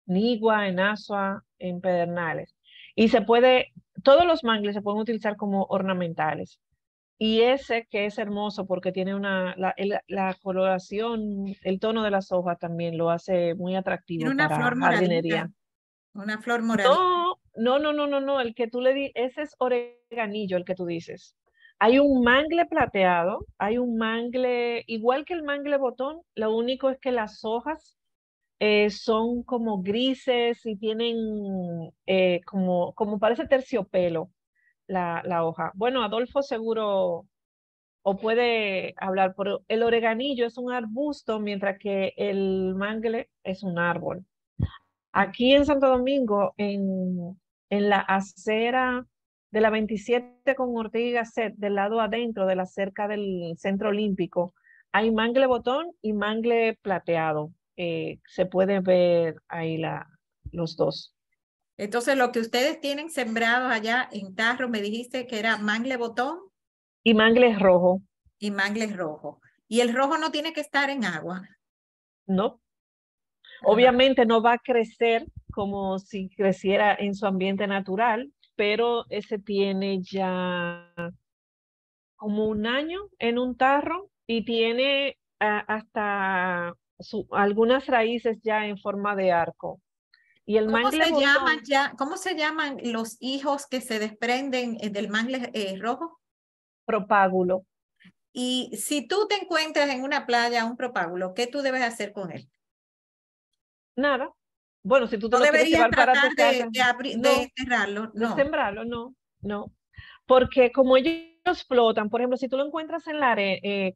Nigua, en Azua, en Pedernales. Y todos los mangles se pueden utilizar como ornamentales. Y ese que es hermoso porque tiene la coloración, el tono de las hojas también lo hace muy atractivo Tiene una para flor jardinería. moradita. Una flor moradita. No, el que tú ese es oreganillo, el que tú dices. Hay un mangle plateado, hay un mangle, igual que el mangle botón, lo único es que las hojas son como grises y tienen como parece terciopelo la hoja. Bueno, Adolfo seguro o puede hablar, pero el oreganillo es un arbusto, mientras que el mangle es un árbol. Aquí en Santo Domingo, en la acera de la 27 con Ortega y Gasset, del lado adentro de la cerca del Centro Olímpico, hay mangle botón y mangle plateado. Se puede ver ahí los dos. Entonces, lo que ustedes tienen sembrados allá en tarro, me dijiste que era mangle botón. Y mangle rojo. Y mangle rojo. Y el rojo no tiene que estar en agua. No. Obviamente no va a crecer como si creciera en su ambiente natural, pero ese tiene ya como un año en un tarro y tiene hasta algunas raíces ya en forma de arco. Y el mangle botón, ¿Cómo se llaman los hijos que se desprenden del mangle rojo? propágulo. Y si tú te encuentras en una playa un propágulo, ¿qué tú debes hacer con él? Nada. Bueno, si tú te No lo quieres deberías llevar para tu tratar casa, de enterrarlo, de no. sembrarlo, no. Porque como ellos flotan, por ejemplo, si tú lo encuentras en la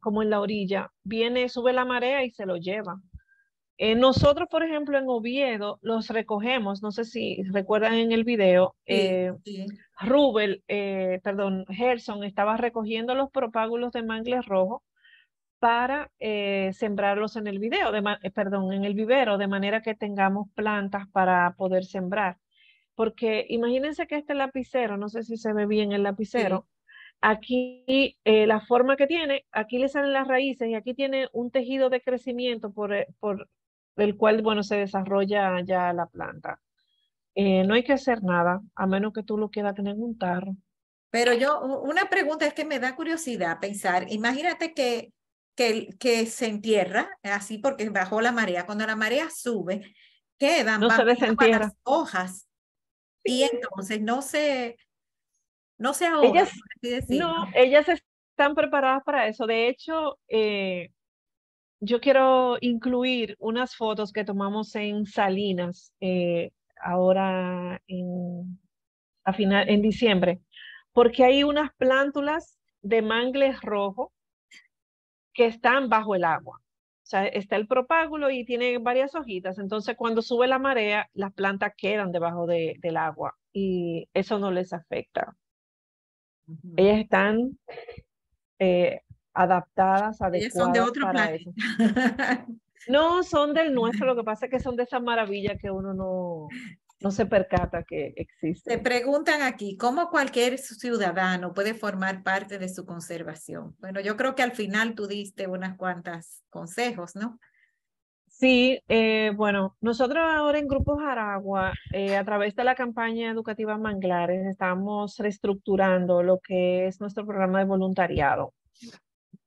como en la orilla, sube la marea y se lo lleva. Nosotros, por ejemplo, en Oviedo los recogemos, no sé si recuerdan en el video, Sí. Gerson estaba recogiendo los propágulos de mangle rojo para sembrarlos en el en el vivero, de manera que tengamos plantas para poder sembrar. Porque imagínense que este lapicero, no sé si se ve bien el lapicero, aquí la forma que tiene, aquí le salen las raíces y aquí tiene un tejido de crecimiento por el cual, bueno, se desarrolla ya la planta. No hay que hacer nada, a menos que tú lo quieras tener en un tarro. Pero una pregunta es que me da curiosidad pensar, imagínate que se entierra así porque bajó la marea. Cuando la marea sube, quedan No se bajo el agua desentierra. las hojas y entonces no se ahogan, Ellas, por así decirlo. no, ellas están preparadas para eso. De hecho, yo quiero incluir unas fotos que tomamos en Salinas ahora en diciembre, porque hay unas plántulas de mangle rojo que están bajo el agua. O sea, está el propágulo y tiene varias hojitas. Entonces, cuando sube la marea, las plantas quedan debajo del agua y eso no les afecta. Ellas están adaptadas, Ellas son de adecuadas otro para planeta. eso. No son del nuestro, lo que pasa es que son de esa maravilla que uno no se percata que Te existe. preguntan aquí, ¿cómo cualquier ciudadano puede formar parte de su conservación? Bueno, yo creo que al final tú diste unas cuantas consejos, ¿no? Sí, bueno, nosotros ahora en Grupo Jaragua, a través de la campaña educativa Manglares, estamos reestructurando lo que es nuestro programa de voluntariado.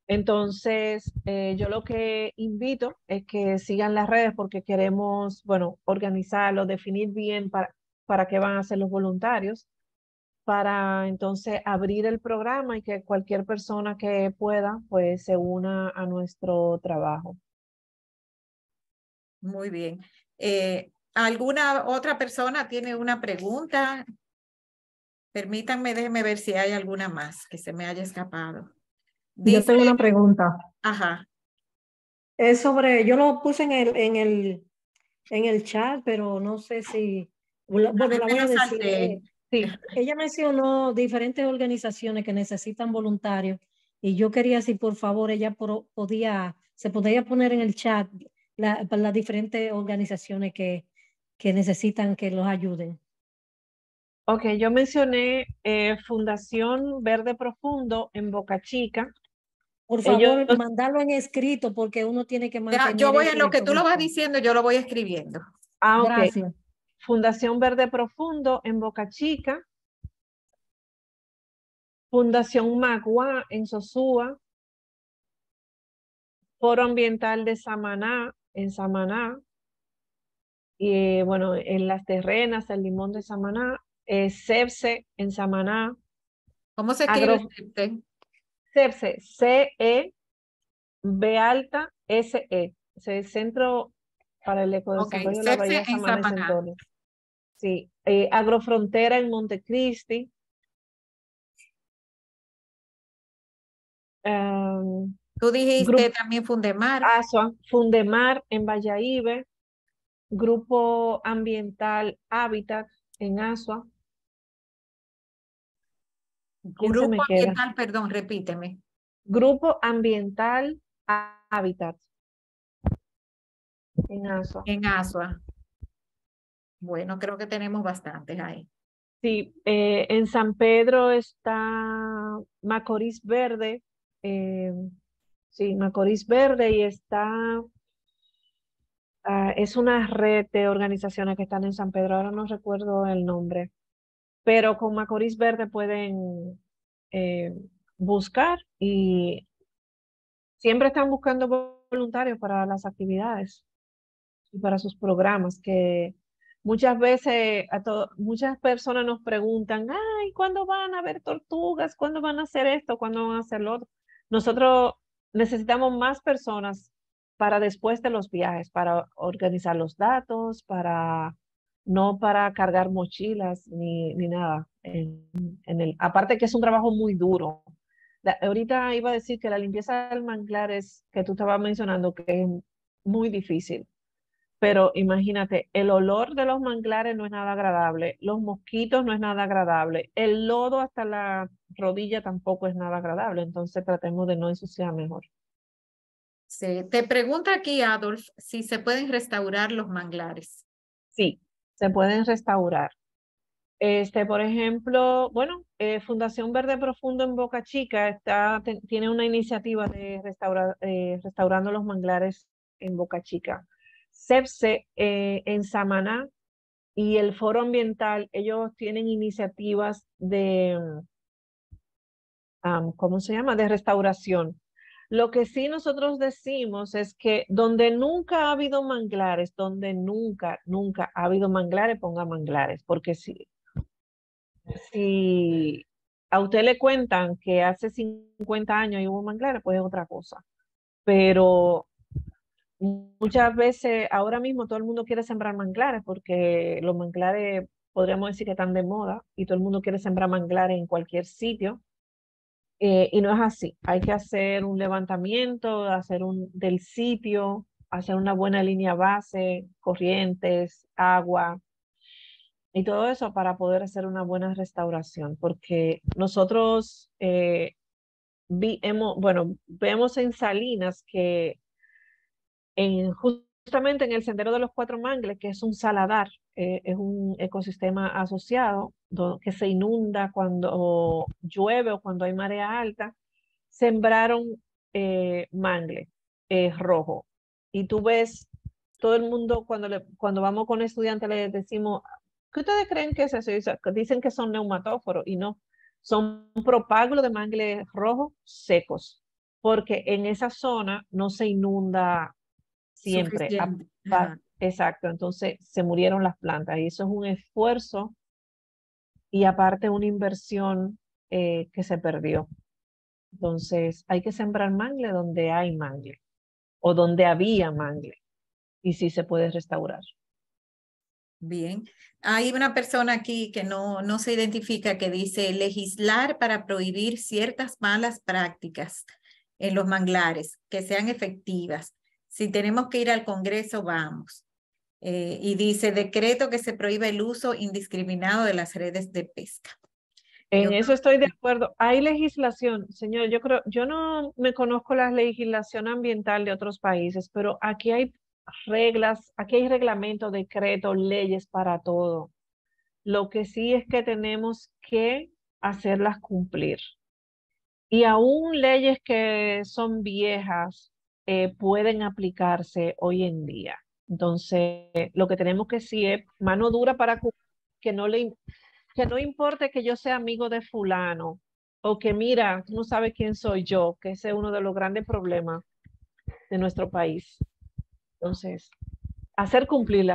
Entonces, yo lo que invito es que sigan las redes porque queremos, bueno, organizarlo, definir bien para qué van a ser los voluntarios, para entonces abrir el programa y que cualquier persona que pueda, pues se una a nuestro trabajo. Muy bien. ¿Alguna otra persona tiene una pregunta? Permítanme, déjenme ver si hay alguna más que se me haya escapado. Yo tengo una pregunta. Ajá. Es sobre, yo lo puse en el chat, pero no sé si, bueno, la voy a decir. Sí. Ella mencionó diferentes organizaciones que necesitan voluntarios y yo quería si por favor ella se podía poner en el chat las diferentes organizaciones que necesitan que los ayuden. Ok, yo mencioné Fundación Verde Profundo en Boca Chica. Por favor, mandarlo en escrito porque uno tiene que mantener. Yo voy en lo que tú lo vas diciendo, yo lo voy escribiendo. Ah, ok. Gracias. Fundación Verde Profundo en Boca Chica. Fundación Magua en Sosúa. Foro Ambiental de Samaná en Samaná. Y bueno, en Las Terrenas, el Limón de Samaná. CEPSE en Samaná. ¿Cómo se escribe CEPSE? CEPSE, C-E-B-S-E. Es el Centro para el Ecodesarrollo de la Bahía Samaná en Centones. Sí, Agrofrontera en Montecristi. Tú dijiste también Fundemar. Asua, Fundemar en Valladolid. Grupo Ambiental Hábitat en Asua. Grupo Ambiental, perdón, repíteme. Grupo Ambiental Hábitat en Asua. En Asua. Bueno, creo que tenemos bastantes ahí. Sí, en San Pedro está Macorís Verde. Sí, Macorís Verde y está Es una red de organizaciones que están en San Pedro, ahora no recuerdo el nombre, pero con Macorís Verde pueden eh, buscar y siempre están buscando voluntarios para las actividades y para sus programas, que muchas veces muchas personas nos preguntan, ay, ¿cuándo van a ver tortugas? ¿Cuándo van a hacer esto? ¿Cuándo van a hacer lo otro? Nosotros necesitamos más personas para después de los viajes, para organizar los datos, no para cargar mochilas ni nada. Aparte que es un trabajo muy duro. Ahorita iba a decir que la limpieza del manglar es, que tú estabas mencionando, que es muy difícil. Pero imagínate, el olor de los manglares no es nada agradable, los mosquitos no es nada agradable, el lodo hasta la rodilla tampoco es nada agradable, entonces tratemos de no ensuciar mejor. Sí. Te pregunta aquí, Adolf, si se pueden restaurar los manglares. Sí, se pueden restaurar. Por ejemplo, bueno, Fundación Verde Profundo en Boca Chica tiene una iniciativa de restaurando los manglares en Boca Chica. CEPSE en Samaná y el Foro Ambiental, ellos tienen iniciativas de, ¿cómo se llama? De restauración. Lo que sí nosotros decimos es que donde nunca ha habido manglares, donde nunca ha habido manglares, ponga manglares, porque si a usted le cuentan que hace 50 años hubo manglares, pues es otra cosa. Pero muchas veces, ahora mismo todo el mundo quiere sembrar manglares porque los manglares podríamos decir que están de moda y todo el mundo quiere sembrar manglares en cualquier sitio. Y no es así. Hay que hacer un levantamiento, del sitio, hacer una buena línea base, corrientes, agua y todo eso para poder hacer una buena restauración. Porque nosotros vemos en Salinas que justamente en el Sendero de los Cuatro Mangles, que es un saladar, es un ecosistema asociado que se inunda cuando llueve o cuando hay marea alta, sembraron mangle rojo. Y tú ves, todo el mundo, cuando vamos con estudiantes, les decimos, ¿qué ustedes creen que es eso? Dicen que son neumatóforos y no, son propágulos de mangle rojo secos, porque en esa zona no se inunda siempre. Suficiente. Exacto, entonces se murieron las plantas y eso es un esfuerzo y aparte una inversión que se perdió. Entonces hay que sembrar mangle donde hay mangle o donde había mangle y sí se puede restaurar. Bien. Hay una persona aquí que no se identifica que dice legislar para prohibir ciertas malas prácticas en los manglares que sean efectivas. Si tenemos que ir al Congreso, vamos. Y dice decreto que se prohíbe el uso indiscriminado de las redes de pesca. En eso estoy de acuerdo. Hay legislación, señor, yo no me conozco la legislación ambiental de otros países, pero aquí hay reglas, aquí hay reglamentos, decretos, leyes para todo. Lo que sí es que tenemos que hacerlas cumplir. Y aún leyes que son viejas pueden aplicarse hoy en día. Entonces, lo que tenemos que sí es mano dura para que no importe que yo sea amigo de fulano o que mira, tú no sabes quién soy yo, que ese es uno de los grandes problemas de nuestro país. Entonces, hacer cumplir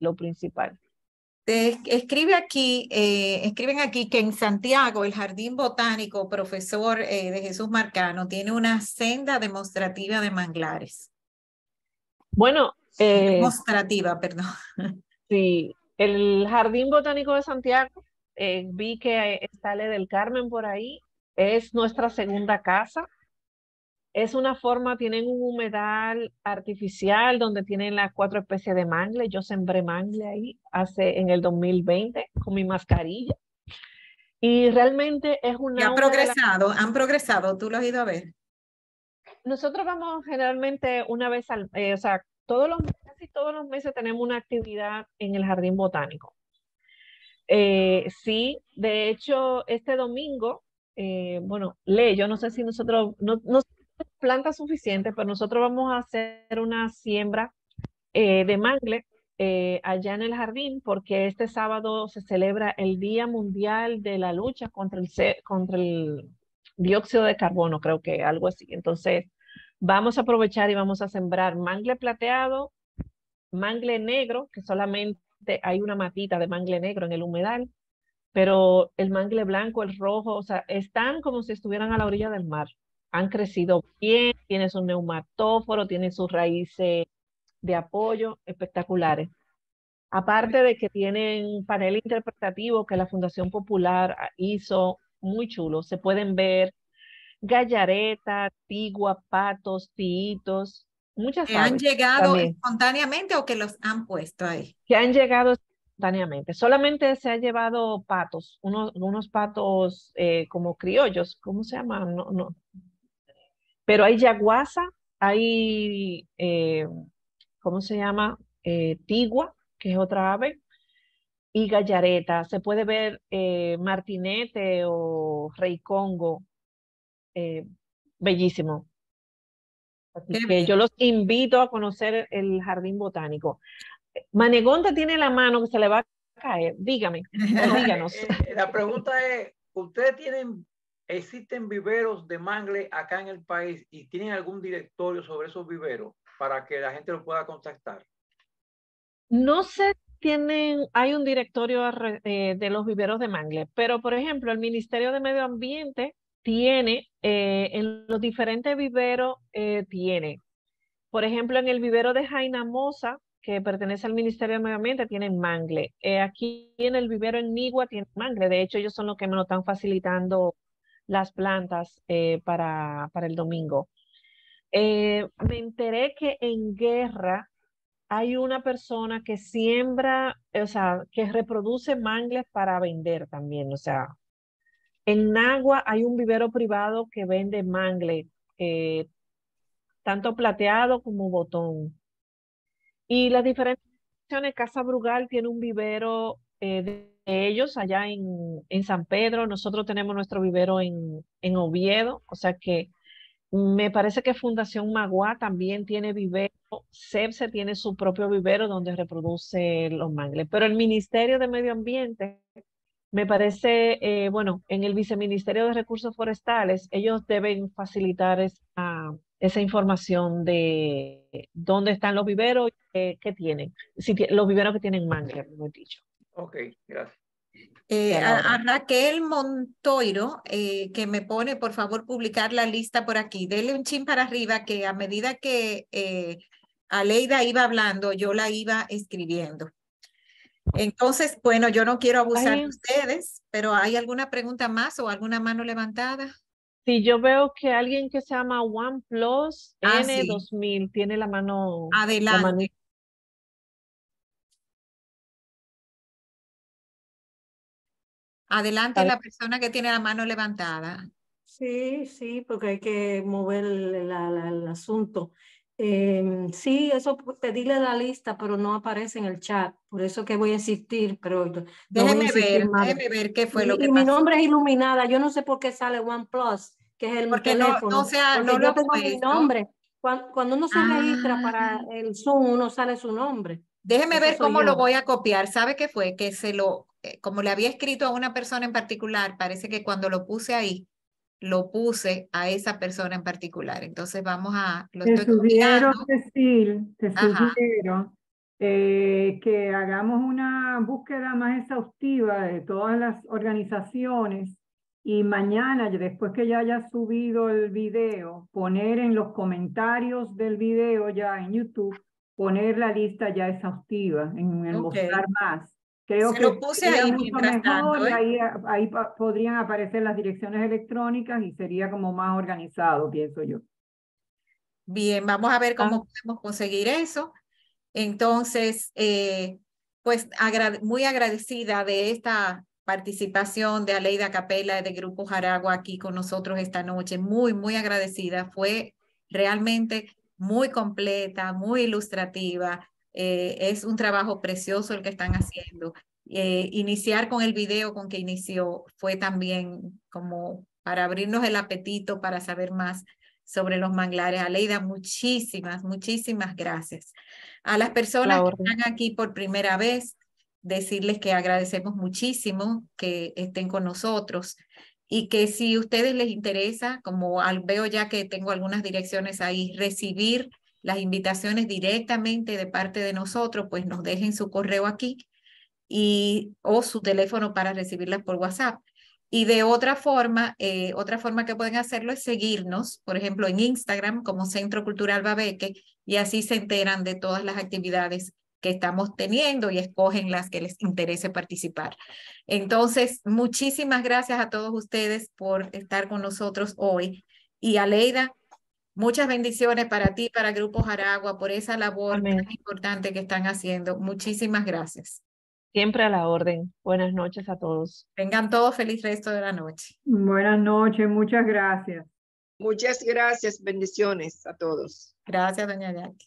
lo principal. Escriben aquí que en Santiago el Jardín Botánico Profesor de Jesús Marcano tiene una senda demostrativa de manglares. Bueno, demostrativa, perdón. Sí, el Jardín Botánico de Santiago, vi que está Le del Carmen por ahí, es nuestra segunda casa. Es una forma, tienen un humedal artificial donde tienen las 4 especies de mangle. Yo sembré mangle ahí en el 2020 con mi mascarilla. Y realmente es una... Han progresado, ¿tú lo has ido a ver? Nosotros vamos generalmente una vez o sea, casi todos los meses tenemos una actividad en el Jardín Botánico. Sí, de hecho, este domingo, yo no sé si nosotros, no plantas suficientes, pero nosotros vamos a hacer una siembra de mangle allá en el jardín, porque este sábado se celebra el Día Mundial de la Lucha contra el dióxido de carbono, creo que algo así. Entonces, vamos a aprovechar y vamos a sembrar mangle plateado, mangle negro, que solamente hay una matita de mangle negro en el humedal, pero el mangle blanco, el rojo, o sea, están como si estuvieran a la orilla del mar. Han crecido bien, tienen su neumatóforo, tienen sus raíces de apoyo espectaculares. Aparte de que tienen panel interpretativo que la Fundación Popular hizo, muy chulo. Se pueden ver gallareta, tigua, patos, tiitos, muchas ¿Que han aves llegado también, espontáneamente o que los han puesto ahí? que han llegado espontáneamente. Solamente se han llevado patos, unos patos como criollos, ¿cómo se llaman? No, no. Pero hay yaguasa, hay, ¿cómo se llama? Tigua, que es otra ave, y gallareta. Se puede ver martinete o rey congo, eh, bellísimo. Así Qué que bien. yo los invito a conocer el jardín botánico. Manegonte tiene la mano que se le va a caer. Dígame, o díganos. La pregunta es, ¿ustedes existen viveros de mangle acá en el país y tienen algún directorio sobre esos viveros para que la gente lo pueda contactar? No sé, hay un directorio de los viveros de mangle, pero por ejemplo, el Ministerio de Medio Ambiente tiene, en los diferentes viveros, tiene, por ejemplo, en el vivero de Jaina Mosa, que pertenece al Ministerio de Medio Ambiente, tienen mangle. Aquí en el vivero en Nigua tienen mangle. De hecho, ellos son los que me lo están facilitando las plantas para el domingo. Me enteré que en Guerra hay una persona que siembra, o sea, que reproduce mangles para vender también. O sea, en Nagua hay un vivero privado que vende mangle, eh, tanto plateado como botón. Y las diferentes opciones, Casa Brugal tiene un vivero de ellos allá en San Pedro. Nosotros tenemos nuestro vivero en Oviedo, o sea que me parece que Fundación Magua también tiene vivero, CEPSE tiene su propio vivero donde reproduce los mangles, pero el Ministerio de Medio Ambiente, me parece, bueno, en el Viceministerio de Recursos Forestales, ellos deben facilitar esa información de dónde están los viveros, qué tienen, los viveros que tienen mangles, mejor dicho. Ok, gracias. A Raquel Montoiro, que me pone, por favor, publicar la lista por aquí. Dele un chin para arriba, que a medida que Aleida iba hablando, yo la iba escribiendo. Entonces, bueno, yo no quiero abusar de ustedes, pero ¿hay alguna pregunta más o alguna mano levantada? Sí, yo veo que alguien que se llama OnePlus sí. N2000 tiene la mano. Adelante. Adelante la persona que tiene la mano levantada. Sí, sí, porque hay que mover el asunto. Sí, eso pedirle la lista, pero no aparece en el chat. Por eso que voy a insistir, pero no voy a insistir más. Déjeme ver qué fue lo que y pasó. mi nombre es Iluminada. Yo no sé por qué sale OnePlus, que es el porque teléfono. porque no yo tengo mi nombre. Cuando uno se registra para el Zoom, uno sale su nombre. Déjeme ver cómo lo voy a copiar. ¿Sabe qué fue? Que como le había escrito a una persona en particular, parece que cuando lo puse ahí, lo puse a esa persona en particular. Entonces vamos a... Te sugiero, que hagamos una búsqueda más exhaustiva de todas las organizaciones y mañana, después que ya haya subido el video, poner en los comentarios del video ya en YouTube, poner la lista ya exhaustiva, en mostrar más. Creo que lo puse sería ahí mucho mientras mejor tanto, y ahí podrían aparecer las direcciones electrónicas y sería como más organizado, pienso yo. Bien, vamos a ver cómo podemos conseguir eso. Entonces, pues muy agradecida de esta participación de Aleida Capella de Grupo Jaragua aquí con nosotros esta noche. Muy, muy agradecida. Fue realmente muy completa, muy ilustrativa. Es un trabajo precioso el que están haciendo. Iniciar con el video con que inició fue también como para abrirnos el apetito para saber más sobre los manglares. Aleida, muchísimas, muchísimas gracias. A las personas que están aquí por primera vez, decirles que agradecemos muchísimo que estén con nosotros y que si a ustedes les interesa, como veo ya que tengo algunas direcciones ahí, recibir las invitaciones directamente de parte de nosotros, pues nos dejen su correo aquí o su teléfono para recibirlas por WhatsApp. Y de otra forma que pueden hacerlo es seguirnos, por ejemplo, en Instagram como Centro Cultural Babeque, y así se enteran de todas las actividades que estamos teniendo y escogen las que les interese participar. Entonces, muchísimas gracias a todos ustedes por estar con nosotros hoy. Y Aleida, muchas bendiciones para ti, para Grupo Jaragua, por esa labor tan importante que están haciendo. Muchísimas gracias. Siempre a la orden. Buenas noches a todos. Tengan todos feliz resto de la noche. Buenas noches, muchas gracias. Muchas gracias, bendiciones a todos. Gracias, doña Jackie.